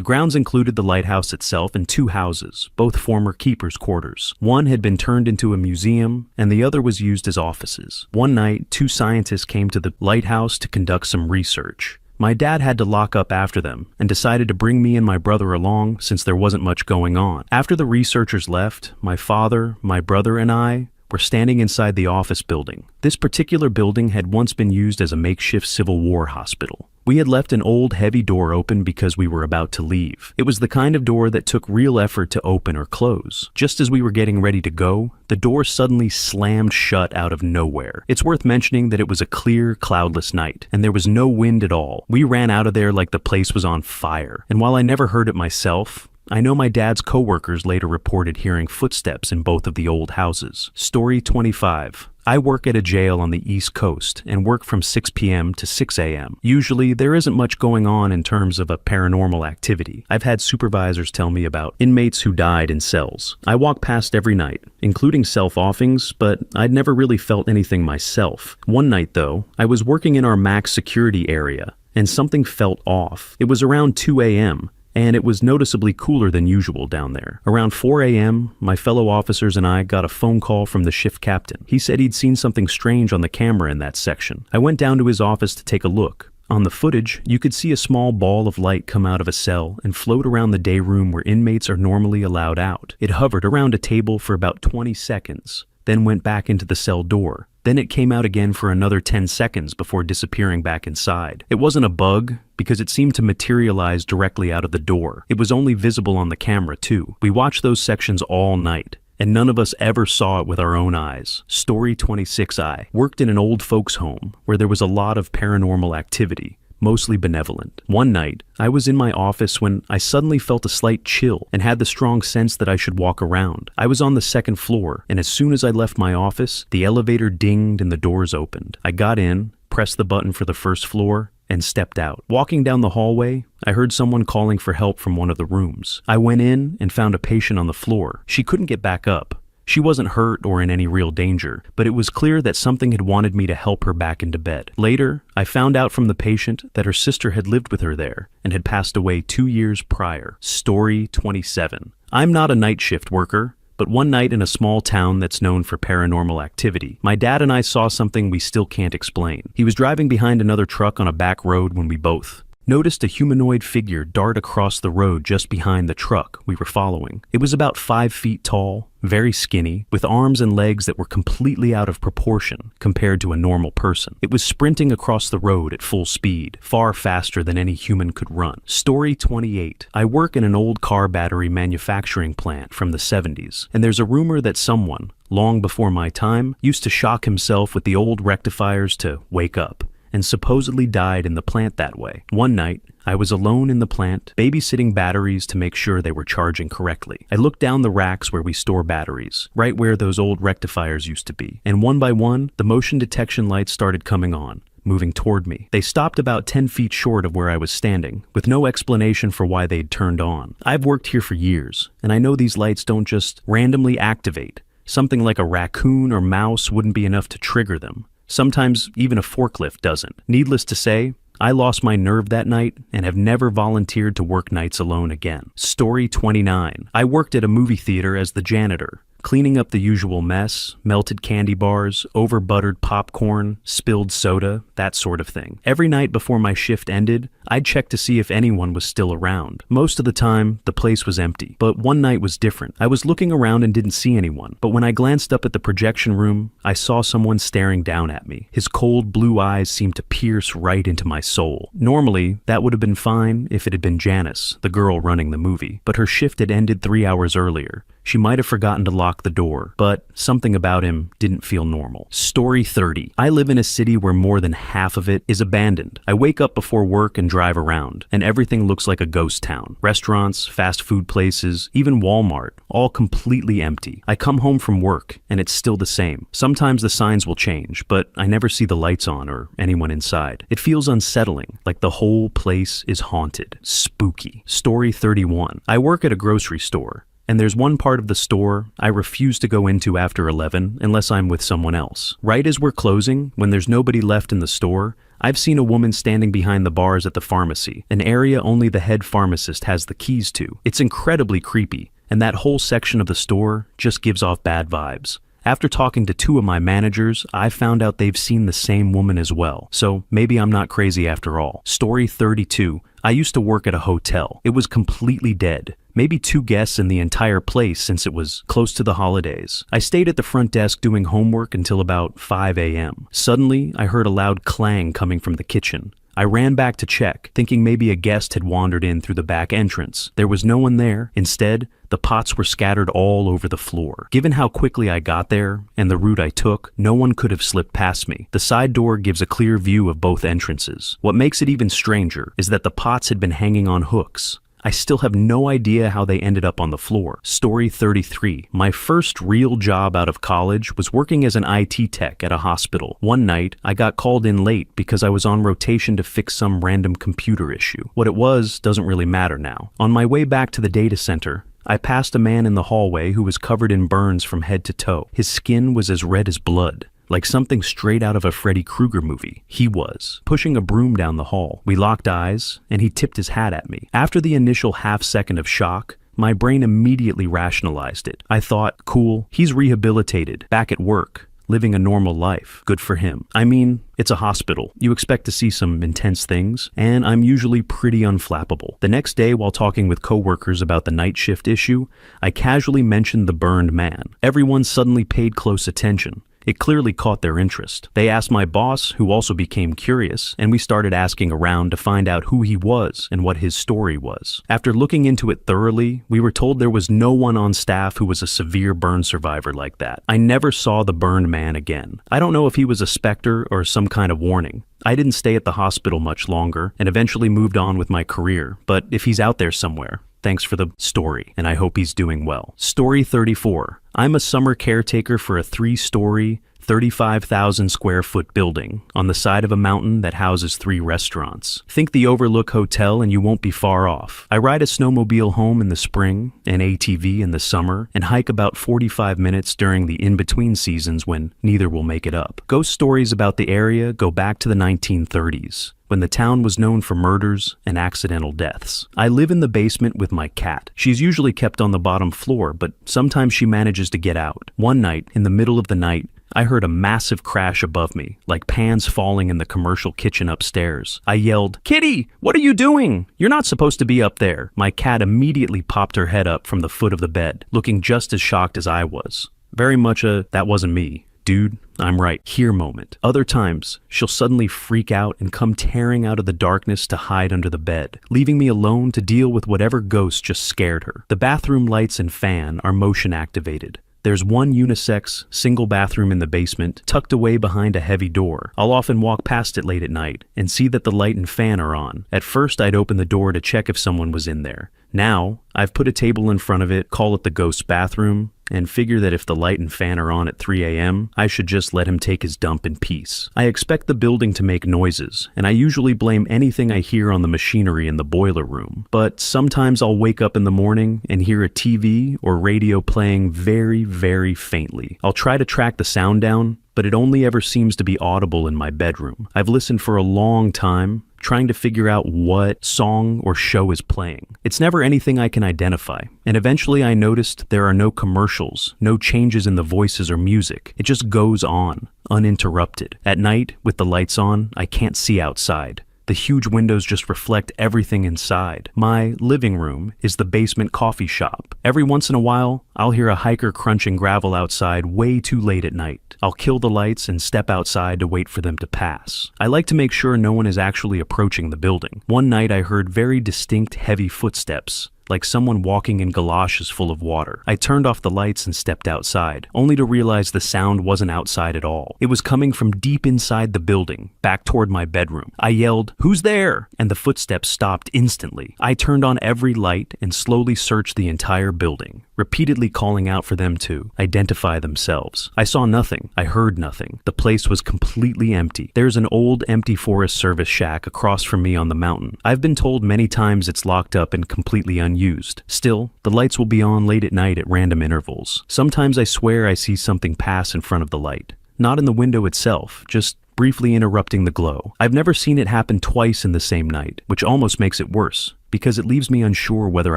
grounds included the lighthouse itself and 2 houses, both former keepers' quarters. One had been turned into a museum, and the other was used as offices. One night, 2 scientists came to the lighthouse to conduct some research. My dad had to lock up after them and decided to bring me and my brother along since there wasn't much going on. After the researchers left, my father, my brother, and I were standing inside the office building. This particular building had once been used as a makeshift Civil War hospital. We had left an old, heavy door open because we were about to leave. It was the kind of door that took real effort to open or close. Just as we were getting ready to go, the door suddenly slammed shut out of nowhere. It's worth mentioning that it was a clear, cloudless night, and there was no wind at all. We ran out of there like the place was on fire. And while I never heard it myself, I know my dad's coworkers later reported hearing footsteps in both of the old houses. Story 25. I work at a jail on the East Coast and work from 6 p.m. to 6 a.m. Usually, there isn't much going on in terms of a paranormal activity. I've had supervisors tell me about inmates who died in cells. I walk past every night, including self-offings, but I'd never really felt anything myself. One night, though, I was working in our max security area, and something felt off. It was around 2 a.m., and it was noticeably cooler than usual down there. Around 4 a.m., my fellow officers and I got a phone call from the shift captain. He said he'd seen something strange on the camera in that section. I went down to his office to take a look. On the footage, you could see a small ball of light come out of a cell and float around the day room where inmates are normally allowed out. It hovered around a table for about 20 seconds, then went back into the cell door. Then it came out again for another 10 seconds before disappearing back inside. It wasn't a bug, because it seemed to materialize directly out of the door. It was only visible on the camera, too. We watched those sections all night, and none of us ever saw it with our own eyes. Story 26I worked in an old folks' home where there was a lot of paranormal activity, mostly benevolent. One night, I was in my office when I suddenly felt a slight chill and had the strong sense that I should walk around. I was on the second floor, and as soon as I left my office, the elevator dinged and the doors opened. I got in, pressed the button for the first floor, and stepped out. Walking down the hallway, I heard someone calling for help from one of the rooms. I went in and found a patient on the floor. She couldn't get back up. She wasn't hurt or in any real danger, but it was clear that something had wanted me to help her back into bed. Later, I found out from the patient that her sister had lived with her there and had passed away 2 years prior. Story 27. I'm not a night shift worker, but one night in a small town that's known for paranormal activity, my dad and I saw something we still can't explain. He was driving behind another truck on a back road when we both noticed a humanoid figure dart across the road just behind the truck we were following. It was about 5 feet tall, very skinny, with arms and legs that were completely out of proportion compared to a normal person. It was sprinting across the road at full speed, far faster than any human could run. Story 28. I work in an old car battery manufacturing plant from the 70s, and there's a rumor that someone, long before my time, used to shock himself with the old rectifiers to wake up, and supposedly died in the plant that way. One night, I was alone in the plant, babysitting batteries to make sure they were charging correctly. I looked down the racks where we store batteries, right where those old rectifiers used to be, and one by one, the motion detection lights started coming on, moving toward me. They stopped about 10 feet short of where I was standing, with no explanation for why they'd turned on. I've worked here for years, and I know these lights don't just randomly activate. Something like a raccoon or mouse wouldn't be enough to trigger them. Sometimes even a forklift doesn't. Needless to say, I lost my nerve that night and have never volunteered to work nights alone again. Story 29. I worked at a movie theater as the janitor, cleaning up the usual mess, melted candy bars, over-buttered popcorn, spilled soda, that sort of thing. Every night before my shift ended, I'd check to see if anyone was still around. Most of the time, the place was empty, but one night was different. I was looking around and didn't see anyone, but when I glanced up at the projection room, I saw someone staring down at me. His cold blue eyes seemed to pierce right into my soul. Normally, that would have been fine if it had been Janice, the girl running the movie, but her shift had ended 3 hours earlier. She might have forgotten to lock the door, but something about him didn't feel normal. Story 30. I live in a city where more than half of it is abandoned. I wake up before work and drive around, and everything looks like a ghost town. Restaurants, fast food places, even Walmart, all completely empty. I come home from work, and it's still the same. Sometimes the signs will change, but I never see the lights on or anyone inside. It feels unsettling, like the whole place is haunted. Spooky. Story 31. I work at a grocery store, and there's one part of the store I refuse to go into after 11 unless I'm with someone else. Right as we're closing, when there's nobody left in the store, I've seen a woman standing behind the bars at the pharmacy, an area only the head pharmacist has the keys to. It's incredibly creepy, and that whole section of the store just gives off bad vibes. After talking to 2 of my managers, I found out they've seen the same woman as well, so maybe I'm not crazy after all. Story 32. I used to work at a hotel. It was completely dead. Maybe 2 guests in the entire place since it was close to the holidays. I stayed at the front desk doing homework until about 5 a.m. Suddenly, I heard a loud clang coming from the kitchen. I ran back to check, thinking maybe a guest had wandered in through the back entrance. There was no one there. Instead, the pots were scattered all over the floor. Given how quickly I got there and the route I took, no one could have slipped past me. The side door gives a clear view of both entrances. What makes it even stranger is that the pots had been hanging on hooks. I still have no idea how they ended up on the floor. Story 33. My first real job out of college was working as an IT tech at a hospital. One night, I got called in late because I was on rotation to fix some random computer issue. What it was doesn't really matter now. On my way back to the data center, I passed a man in the hallway who was covered in burns from head to toe. His skin was as red as blood, like something straight out of a Freddy Krueger movie. He was, pushing a broom down the hall. We locked eyes, and he tipped his hat at me. After the initial half-second of shock, my brain immediately rationalized it. I thought, cool, he's rehabilitated, back at work, living a normal life. Good for him. I mean, it's a hospital. You expect to see some intense things, and I'm usually pretty unflappable. The next day, while talking with coworkers about the night shift issue, I casually mentioned the burned man. Everyone suddenly paid close attention. It clearly caught their interest. They asked my boss, who also became curious, and we started asking around to find out who he was and what his story was. After looking into it thoroughly, we were told there was no one on staff who was a severe burn survivor like that. I never saw the burned man again. I don't know if he was a specter or some kind of warning. I didn't stay at the hospital much longer and eventually moved on with my career, but if he's out there somewhere, thanks for the story, and I hope he's doing well. Story 34. I'm a summer caretaker for a 3-story, 35,000 square foot building on the side of a mountain that houses 3 restaurants. Think the Overlook Hotel and you won't be far off. I ride a snowmobile home in the spring, an ATV in the summer, and hike about 45 minutes during the in-between seasons when neither will make it up. Ghost stories about the area go back to the 1930s. When the town was known for murders and accidental deaths. I live in the basement with my cat. She's usually kept on the bottom floor, but sometimes she manages to get out. One night, in the middle of the night, I heard a massive crash above me, like pans falling in the commercial kitchen upstairs. I yelled, "Kitty, what are you doing? You're not supposed to be up there." My cat immediately popped her head up from the foot of the bed, looking just as shocked as I was. Very much a, "that wasn't me. Dude, I'm right here" moment. Other times, she'll suddenly freak out and come tearing out of the darkness to hide under the bed, leaving me alone to deal with whatever ghost just scared her. The bathroom lights and fan are motion activated. There's one unisex, single bathroom in the basement, tucked away behind a heavy door. I'll often walk past it late at night and see that the light and fan are on. At first, I'd open the door to check if someone was in there. Now, I've put a table in front of it, call it the ghost bathroom, and figure that if the light and fan are on at 3 a.m., I should just let him take his dump in peace. I expect the building to make noises, and I usually blame anything I hear on the machinery in the boiler room. But sometimes I'll wake up in the morning and hear a TV or radio playing very, very faintly. I'll try to track the sound down, but it only ever seems to be audible in my bedroom. I've listened for a long time, trying to figure out what song or show is playing. It's never anything I can identify, and eventually I noticed there are no commercials, no changes in the voices or music. It just goes on, uninterrupted. At night, with the lights on, I can't see outside. The huge windows just reflect everything inside. My living room is the basement coffee shop. Every once in a while, I'll hear a hiker crunching gravel outside way too late at night. I'll kill the lights and step outside to wait for them to pass. I like to make sure no one is actually approaching the building. One night I heard very distinct heavy footsteps, like someone walking in galoshes full of water. I turned off the lights and stepped outside, only to realize the sound wasn't outside at all. It was coming from deep inside the building, back toward my bedroom. I yelled, "Who's there?" and the footsteps stopped instantly. I turned on every light and slowly searched the entire building, repeatedly calling out for them to identify themselves. I saw nothing. I heard nothing. The place was completely empty. There's an old empty Forest Service shack across from me on the mountain. I've been told many times it's locked up and completely unused. Still, the lights will be on late at night at random intervals. Sometimes I swear I see something pass in front of the light. Not in the window itself, just briefly interrupting the glow. I've never seen it happen twice in the same night, which almost makes it worse, because it leaves me unsure whether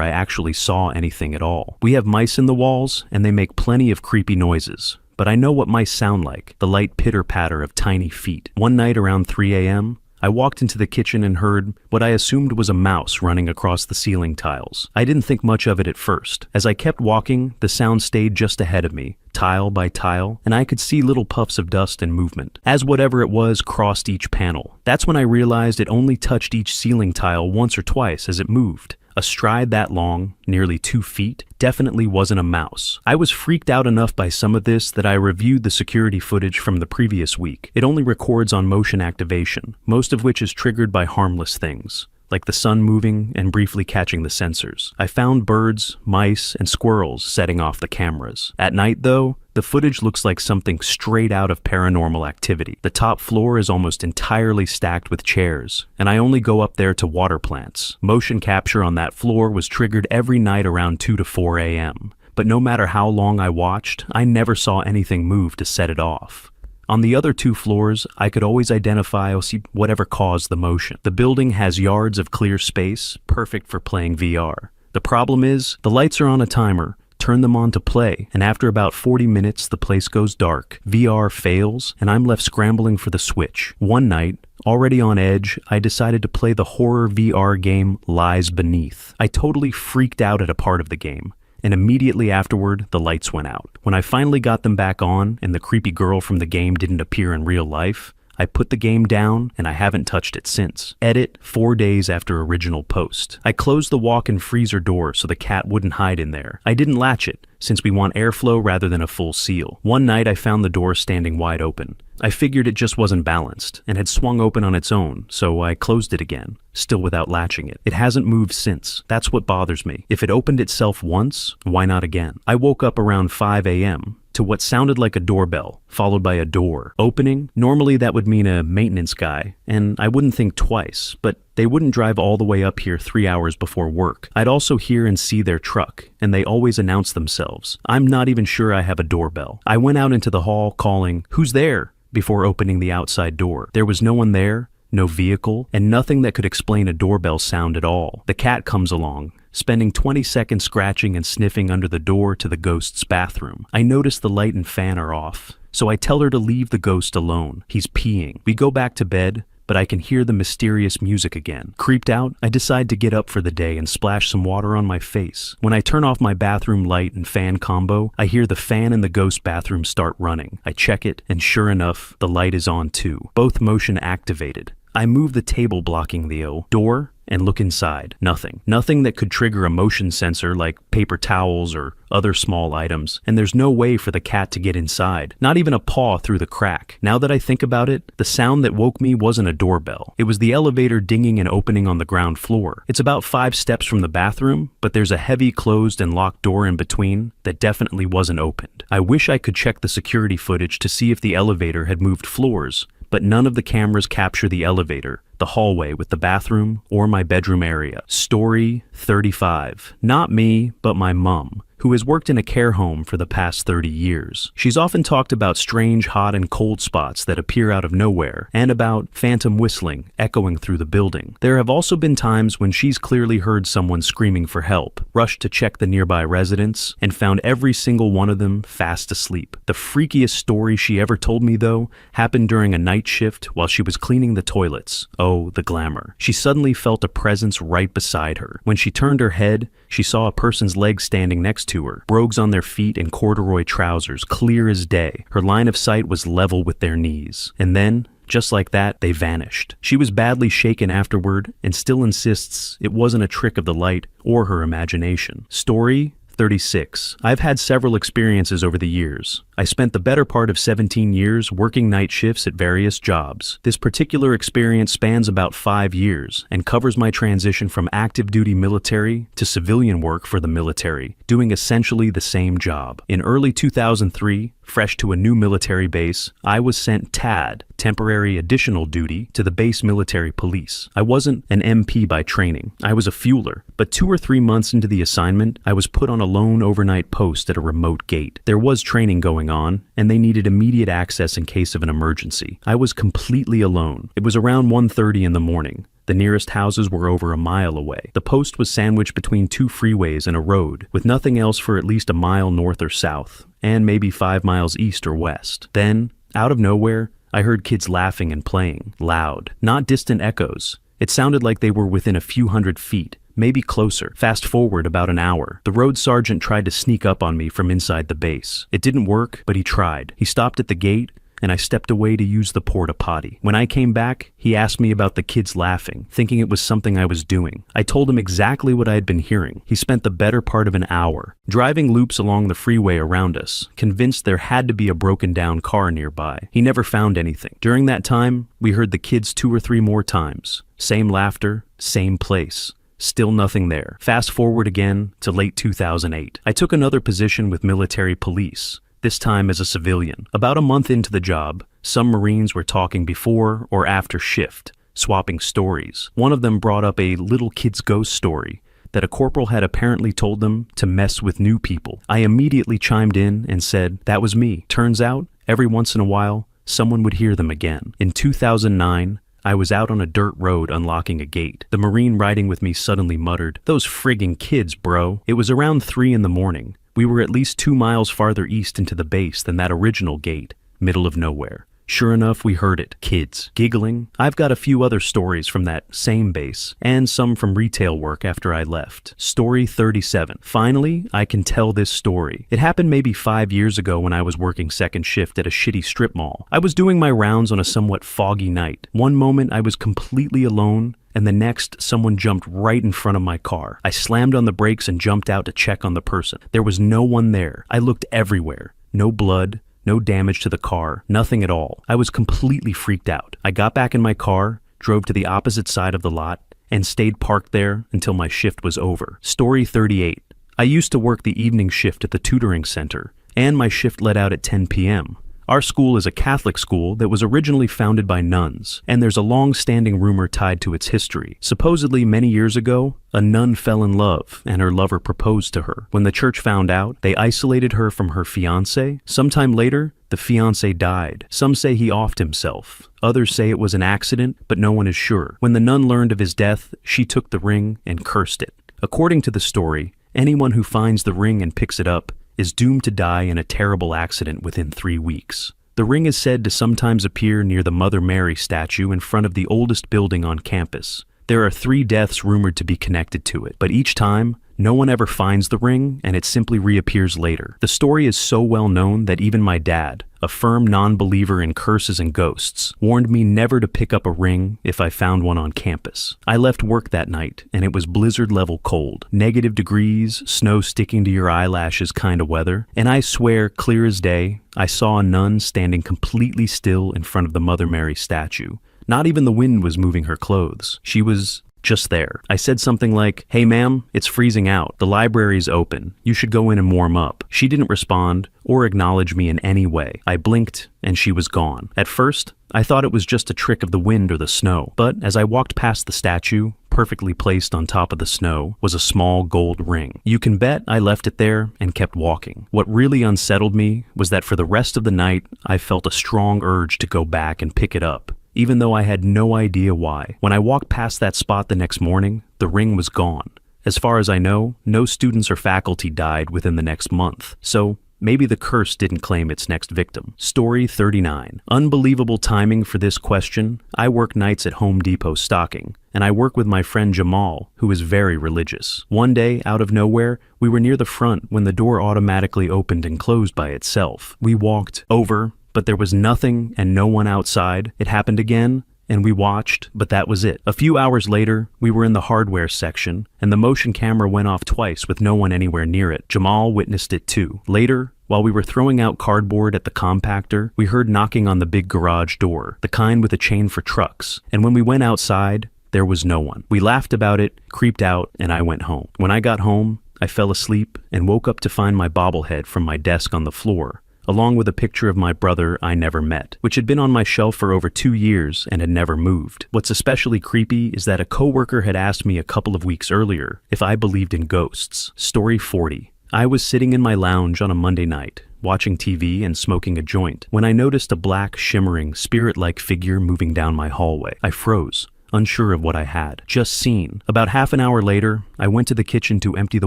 I actually saw anything at all. We have mice in the walls, and they make plenty of creepy noises. But I know what mice sound like, the light pitter-patter of tiny feet. One night around 3 a.m., I walked into the kitchen and heard what I assumed was a mouse running across the ceiling tiles. I didn't think much of it at first. As I kept walking, the sound stayed just ahead of me, tile by tile, and I could see little puffs of dust and movement, as whatever it was crossed each panel. That's when I realized it only touched each ceiling tile once or twice as it moved. A stride that long, nearly 2 feet, definitely wasn't a mouse. I was freaked out enough by some of this that I reviewed the security footage from the previous week. It only records on motion activation, most of which is triggered by harmless things, like the sun moving and briefly catching the sensors. I found birds, mice, and squirrels setting off the cameras. At night, though, the footage looks like something straight out of Paranormal Activity. The top floor is almost entirely stacked with chairs, and I only go up there to water plants. Motion capture on that floor was triggered every night around 2 to 4 a.m. But no matter how long I watched, I never saw anything move to set it off. On the other 2 floors, I could always identify or see whatever caused the motion. The building has yards of clear space, perfect for playing VR. The problem is, the lights are on a timer. Turn them on to play, and after about 40 minutes, the place goes dark. VR fails, and I'm left scrambling for the switch. One night, already on edge, I decided to play the horror VR game Lies Beneath. I totally freaked out at a part of the game, and immediately afterward, the lights went out. When I finally got them back on, and the creepy girl from the game didn't appear in real life, I put the game down, and I haven't touched it since. Edit 4 days after original post. I closed the walk-in freezer door so the cat wouldn't hide in there. I didn't latch it, since we want airflow rather than a full seal. One night I found the door standing wide open. I figured it just wasn't balanced, and had swung open on its own, so I closed it again, still without latching it. It hasn't moved since. That's what bothers me. If it opened itself once, why not again? I woke up around 5 a.m. to what sounded like a doorbell, followed by a door opening. Normally that would mean a maintenance guy, and I wouldn't think twice, but they wouldn't drive all the way up here 3 hours before work. I'd also hear and see their truck, and they always announce themselves. I'm not even sure I have a doorbell. I went out into the hall calling, "Who's there?" before opening the outside door. There was no one there, no vehicle, and nothing that could explain a doorbell sound at all. The cat comes along, spending 20 seconds scratching and sniffing under the door to the ghost's bathroom. I notice the light and fan are off, so I tell her to leave the ghost alone. He's peeing. We go back to bed, but I can hear the mysterious music again. Creeped out, I decide to get up for the day and splash some water on my face. When I turn off my bathroom light and fan combo, I hear the fan in the ghost bathroom start running. I check it, and sure enough, the light is on too. Both motion activated. I move the table blocking the door and look inside. Nothing. Nothing that could trigger a motion sensor like paper towels or other small items, and there's no way for the cat to get inside. Not even a paw through the crack. Now that I think about it, the sound that woke me wasn't a doorbell. It was the elevator dinging and opening on the ground floor. It's about 5 steps from the bathroom, but there's a heavy closed and locked door in between that definitely wasn't opened. I wish I could check the security footage to see if the elevator had moved floors, but none of the cameras capture the elevator, the hallway with the bathroom, or my bedroom area. Story 35. Not me, but my mom, who has worked in a care home for the past 30 years. She's often talked about strange hot and cold spots that appear out of nowhere, and about phantom whistling echoing through the building. There have also been times when she's clearly heard someone screaming for help, rushed to check the nearby residents, and found every single one of them fast asleep. The freakiest story she ever told me, though, happened during a night shift while she was cleaning the toilets. Oh, the glamour. She suddenly felt a presence right beside her. When she turned her head, she saw a person's leg standing next to her, brogues on their feet and corduroy trousers, clear as day. Her line of sight was level with their knees. And then, just like that, they vanished. She was badly shaken afterward and still insists it wasn't a trick of the light or her imagination. Story 36. I've had several experiences over the years. I spent the better part of 17 years working night shifts at various jobs. This particular experience spans about 5 years and covers my transition from active duty military to civilian work for the military, doing essentially the same job. In early 2003, fresh to a new military base, I was sent TAD, temporary additional duty, to the base military police. I wasn't an MP by training. I was a fueler, but 2 or 3 months into the assignment, I was put on a lone overnight post at a remote gate. There was training going on, and they needed immediate access in case of an emergency. I was completely alone. It was around 1:30 in the morning. The nearest houses were over a mile away. The post was sandwiched between 2 freeways and a road, with nothing else for at least a mile north or south, and maybe 5 miles east or west. Then, out of nowhere, I heard kids laughing and playing, loud, not distant echoes. It sounded like they were within a few hundred feet, maybe closer. Fast forward about an hour. The road sergeant tried to sneak up on me from inside the base. It didn't work, but he tried. He stopped at the gate, and I stepped away to use the porta potty. When I came back, he asked me about the kids laughing, thinking it was something I was doing. I told him exactly what I had been hearing. He spent the better part of an hour driving loops along the freeway around us, convinced there had to be a broken down car nearby. He never found anything. During that time, we heard the kids 2 or 3 more times. Same laughter, same place. Still nothing there. Fast forward again to late 2008. I took another position with military police, this time as a civilian. About a month into the job, some Marines were talking before or after shift, swapping stories. One of them brought up a little kid's ghost story that a corporal had apparently told them to mess with new people. I immediately chimed in and said, that was me. Turns out, every once in a while, someone would hear them again. In 2009, I was out on a dirt road unlocking a gate. The Marine riding with me suddenly muttered, "Those friggin' kids, bro." It was around 3 in the morning. We were at least 2 miles farther east into the base than that original gate, middle of nowhere. Sure enough, we heard it. Kids. Giggling. I've got a few other stories from that same base, and some from retail work after I left. Story 37. Finally, I can tell this story. It happened maybe 5 years ago when I was working second shift at a shitty strip mall. I was doing my rounds on a somewhat foggy night. One moment I was completely alone, and the next, someone jumped right in front of my car. I slammed on the brakes and jumped out to check on the person. There was no one there. I looked everywhere. No blood. No damage to the car, nothing at all. I was completely freaked out. I got back in my car, drove to the opposite side of the lot, and stayed parked there until my shift was over. Story 38. I used to work the evening shift at the tutoring center, and my shift let out at 10 p.m. Our school is a Catholic school that was originally founded by nuns, and there's a long-standing rumor tied to its history. Supposedly, many years ago, a nun fell in love, and her lover proposed to her. When the church found out, they isolated her from her fiancé. Sometime later, the fiancé died. Some say he offed himself. Others say it was an accident, but no one is sure. When the nun learned of his death, she took the ring and cursed it. According to the story, anyone who finds the ring and picks it up is doomed to die in a terrible accident within 3 weeks. The ring is said to sometimes appear near the Mother Mary statue in front of the oldest building on campus. There are 3 deaths rumored to be connected to it, but each time, no one ever finds the ring and it simply reappears later. The story is so well known that even my dad, a firm non-believer in curses and ghosts, warned me never to pick up a ring if I found one on campus. I left work that night and it was blizzard-level cold, -degrees, snow sticking to your eyelashes kind of weather, and I swear, clear as day, I saw a nun standing completely still in front of the Mother Mary statue. Not even the wind was moving her clothes. She was just there. I said something like, "Hey ma'am, it's freezing out. The library's open. You should go in and warm up." She didn't respond or acknowledge me in any way. I blinked and she was gone. At first, I thought it was just a trick of the wind or the snow, but as I walked past the statue, perfectly placed on top of the snow, was a small gold ring. You can bet I left it there and kept walking. What really unsettled me was that for the rest of the night, I felt a strong urge to go back and pick it up, even though I had no idea why. When I walked past that spot the next morning, the ring was gone. As far as I know, no students or faculty died within the next month, so maybe the curse didn't claim its next victim. Story 39. Unbelievable timing for this question. I work nights at Home Depot stocking, and I work with my friend Jamal, who is very religious. One day, out of nowhere, we were near the front when the door automatically opened and closed by itself. We walked over, but there was nothing and no one outside. It happened again, and we watched, but that was it. A few hours later, we were in the hardware section, and the motion camera went off twice with no one anywhere near it. Jamal witnessed it too. Later, while we were throwing out cardboard at the compactor, we heard knocking on the big garage door, the kind with a chain for trucks, and when we went outside, there was no one. We laughed about it, creeped out, and I went home. When I got home, I fell asleep and woke up to find my bobblehead from my desk on the floor, along with a picture of my brother I never met, which had been on my shelf for over 2 years and had never moved. What's especially creepy is that a coworker had asked me a couple of weeks earlier if I believed in ghosts. Story 40. I was sitting in my lounge on a Monday night, watching TV and smoking a joint, when I noticed a black, shimmering, spirit-like figure moving down my hallway. I froze, unsure of what I had just seen. About half an hour later, I went to the kitchen to empty the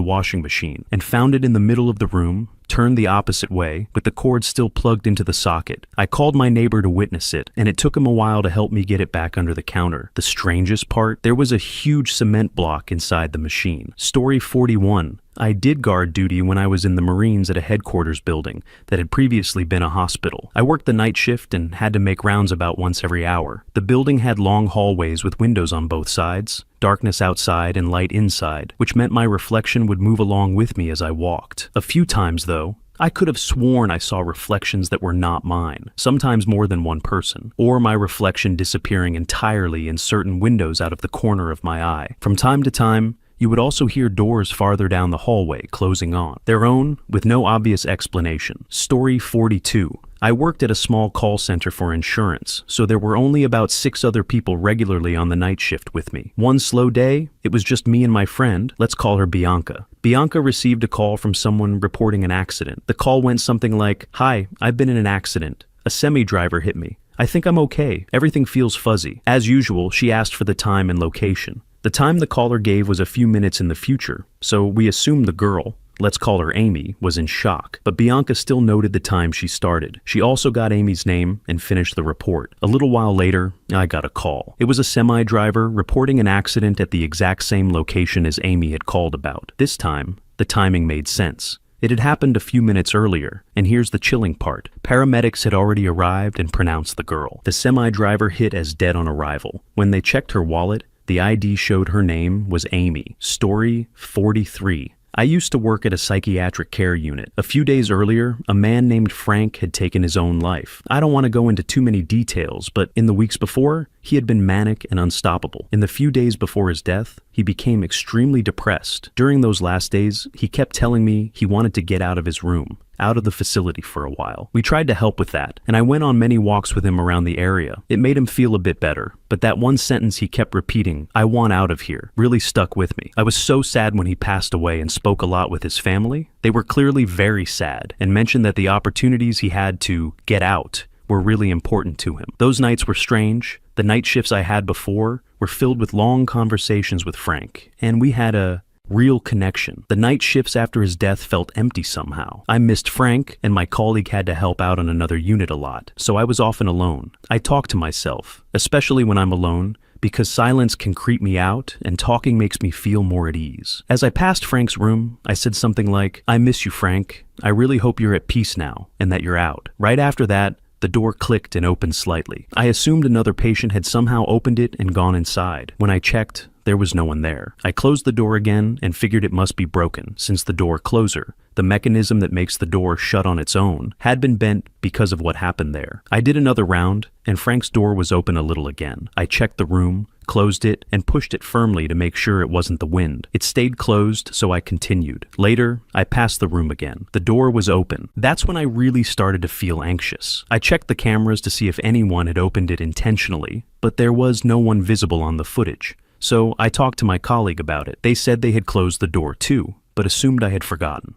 washing machine and found it in the middle of the room, turned the opposite way, with the cord still plugged into the socket. I called my neighbor to witness it, and it took him a while to help me get it back under the counter. The strangest part, there was a huge cement block inside the machine. Story 41. I did guard duty when I was in the Marines at a headquarters building that had previously been a hospital. I worked the night shift and had to make rounds about once every hour. The building had long hallways with windows on both sides, darkness outside and light inside, which meant my reflection would move along with me as I walked. A few times, though, I could have sworn I saw reflections that were not mine, sometimes more than one person, or my reflection disappearing entirely in certain windows out of the corner of my eye. From time to time, you would also hear doors farther down the hallway closing on their own with no obvious explanation. Story 42. I worked at a small call center for insurance, so there were only about 6 other people regularly on the night shift with me. One slow day, it was just me and my friend, let's call her Bianca. Bianca received a call from someone reporting an accident. The call went something like, "Hi, I've been in an accident. A semi-driver hit me. I think I'm okay. Everything feels fuzzy. As usual, she asked for the time and location. The time the caller gave was a few minutes in the future, so we assumed the girl, let's call her Amy, was in shock. But Bianca still noted the time she started. She also got Amy's name and finished the report. A little while later, I got a call. It was a semi-driver reporting an accident at the exact same location as Amy had called about. This time, the timing made sense. It had happened a few minutes earlier, and here's the chilling part. Paramedics had already arrived and pronounced the girl. The semi-driver hit as dead on arrival. When they checked her wallet, the ID showed her name was Amy. Story 43. I used to work at a psychiatric care unit. A few days earlier, a man named Frank had taken his own life. I don't want to go into too many details, but in the weeks before, he had been manic and unstoppable. In the few days before his death, he became extremely depressed. During those last days, he kept telling me he wanted to get out of his room, out of the facility for a while. We tried to help with that, and I went on many walks with him around the area. It made him feel a bit better, but that one sentence he kept repeating, "I want out of here," really stuck with me. I was so sad when he passed away and spoke a lot with his family. They were clearly very sad and mentioned that the opportunities he had to get out were really important to him. Those nights were strange. The night shifts I had before were filled with long conversations with Frank, and we had a real connection. The night shifts after his death felt empty somehow. I missed Frank, and my colleague had to help out on another unit a lot, so I was often alone. I talk to myself, especially when I'm alone, because silence can creep me out and talking makes me feel more at ease. As I passed Frank's room, I said something like, "I miss you, Frank. I really hope you're at peace now and that you're out." Right after that, the door clicked and opened slightly. I assumed another patient had somehow opened it and gone inside. When I checked, there was no one there. I closed the door again and figured it must be broken, since the door closer, the mechanism that makes the door shut on its own, had been bent because of what happened there. I did another round, and Frank's door was open a little again. I checked the room, closed it, and pushed it firmly to make sure it wasn't the wind. It stayed closed, so I continued. Later, I passed the room again. The door was open. That's when I really started to feel anxious. I checked the cameras to see if anyone had opened it intentionally, but there was no one visible on the footage. So I talked to my colleague about it. They said they had closed the door too, but assumed I had forgotten.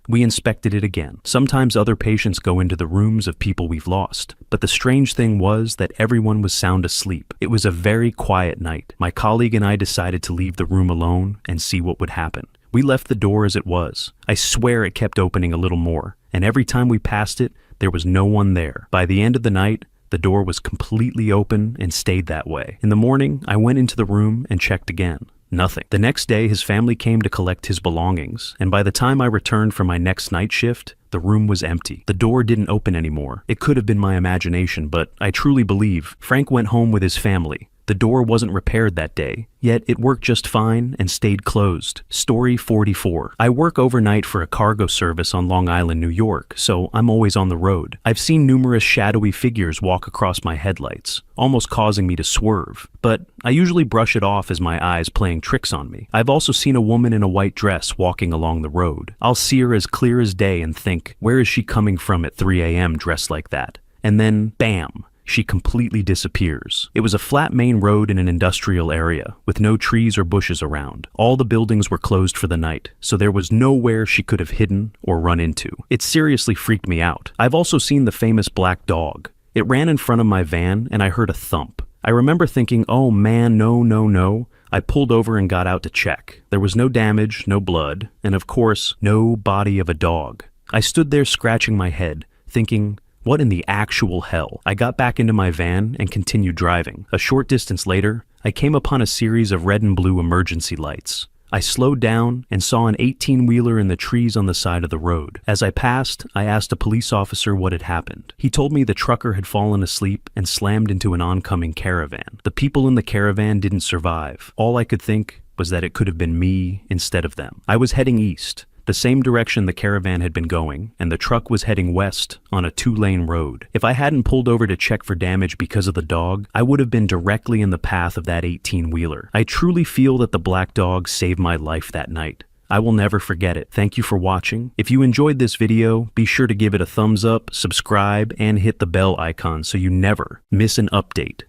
We inspected it again. Sometimes other patients go into the rooms of people we've lost, but the strange thing was that everyone was sound asleep. It was a very quiet night. My colleague and I decided to leave the room alone and see what would happen. We left the door as it was. I swear it kept opening a little more, and every time we passed it, there was no one there. By the end of the night, the door was completely open and stayed that way. In the morning, I went into the room and checked again. Nothing. The next day, his family came to collect his belongings, and by the time I returned for my next night shift, the room was empty. The door didn't open anymore. It could have been my imagination, but I truly believe Frank went home with his family. The door wasn't repaired that day, yet it worked just fine and stayed closed. Story 44. I work overnight for a cargo service on Long Island, New York, so I'm always on the road. I've seen numerous shadowy figures walk across my headlights, almost causing me to swerve, but I usually brush it off as my eyes playing tricks on me. I've also seen a woman in a white dress walking along the road. I'll see her as clear as day and think, where is she coming from at 3 a.m. dressed like that? And then, bam! She completely disappears. It was a flat main road in an industrial area, with no trees or bushes around. All the buildings were closed for the night, so there was nowhere she could have hidden or run into. It seriously freaked me out. I've also seen the famous black dog. It ran in front of my van, and I heard a thump. I remember thinking, oh man, no. I pulled over and got out to check. There was no damage, no blood, and of course, no body of a dog. I stood there scratching my head, thinking, what in the actual hell? I got back into my van and continued driving. A short distance later, I came upon a series of red and blue emergency lights. I slowed down and saw an 18-wheeler in the trees on the side of the road. As I passed, I asked a police officer what had happened. He told me the trucker had fallen asleep and slammed into an oncoming caravan. The people in the caravan didn't survive. All I could think was that it could have been me instead of them. I was heading east, the same direction the caravan had been going, and the truck was heading west on a 2-lane road. If I hadn't pulled over to check for damage because of the dog, I would have been directly in the path of that 18-wheeler. I truly feel that the black dog saved my life that night. I will never forget it. Thank you for watching. If you enjoyed this video, be sure to give it a thumbs up, subscribe, and hit the bell icon so you never miss an update.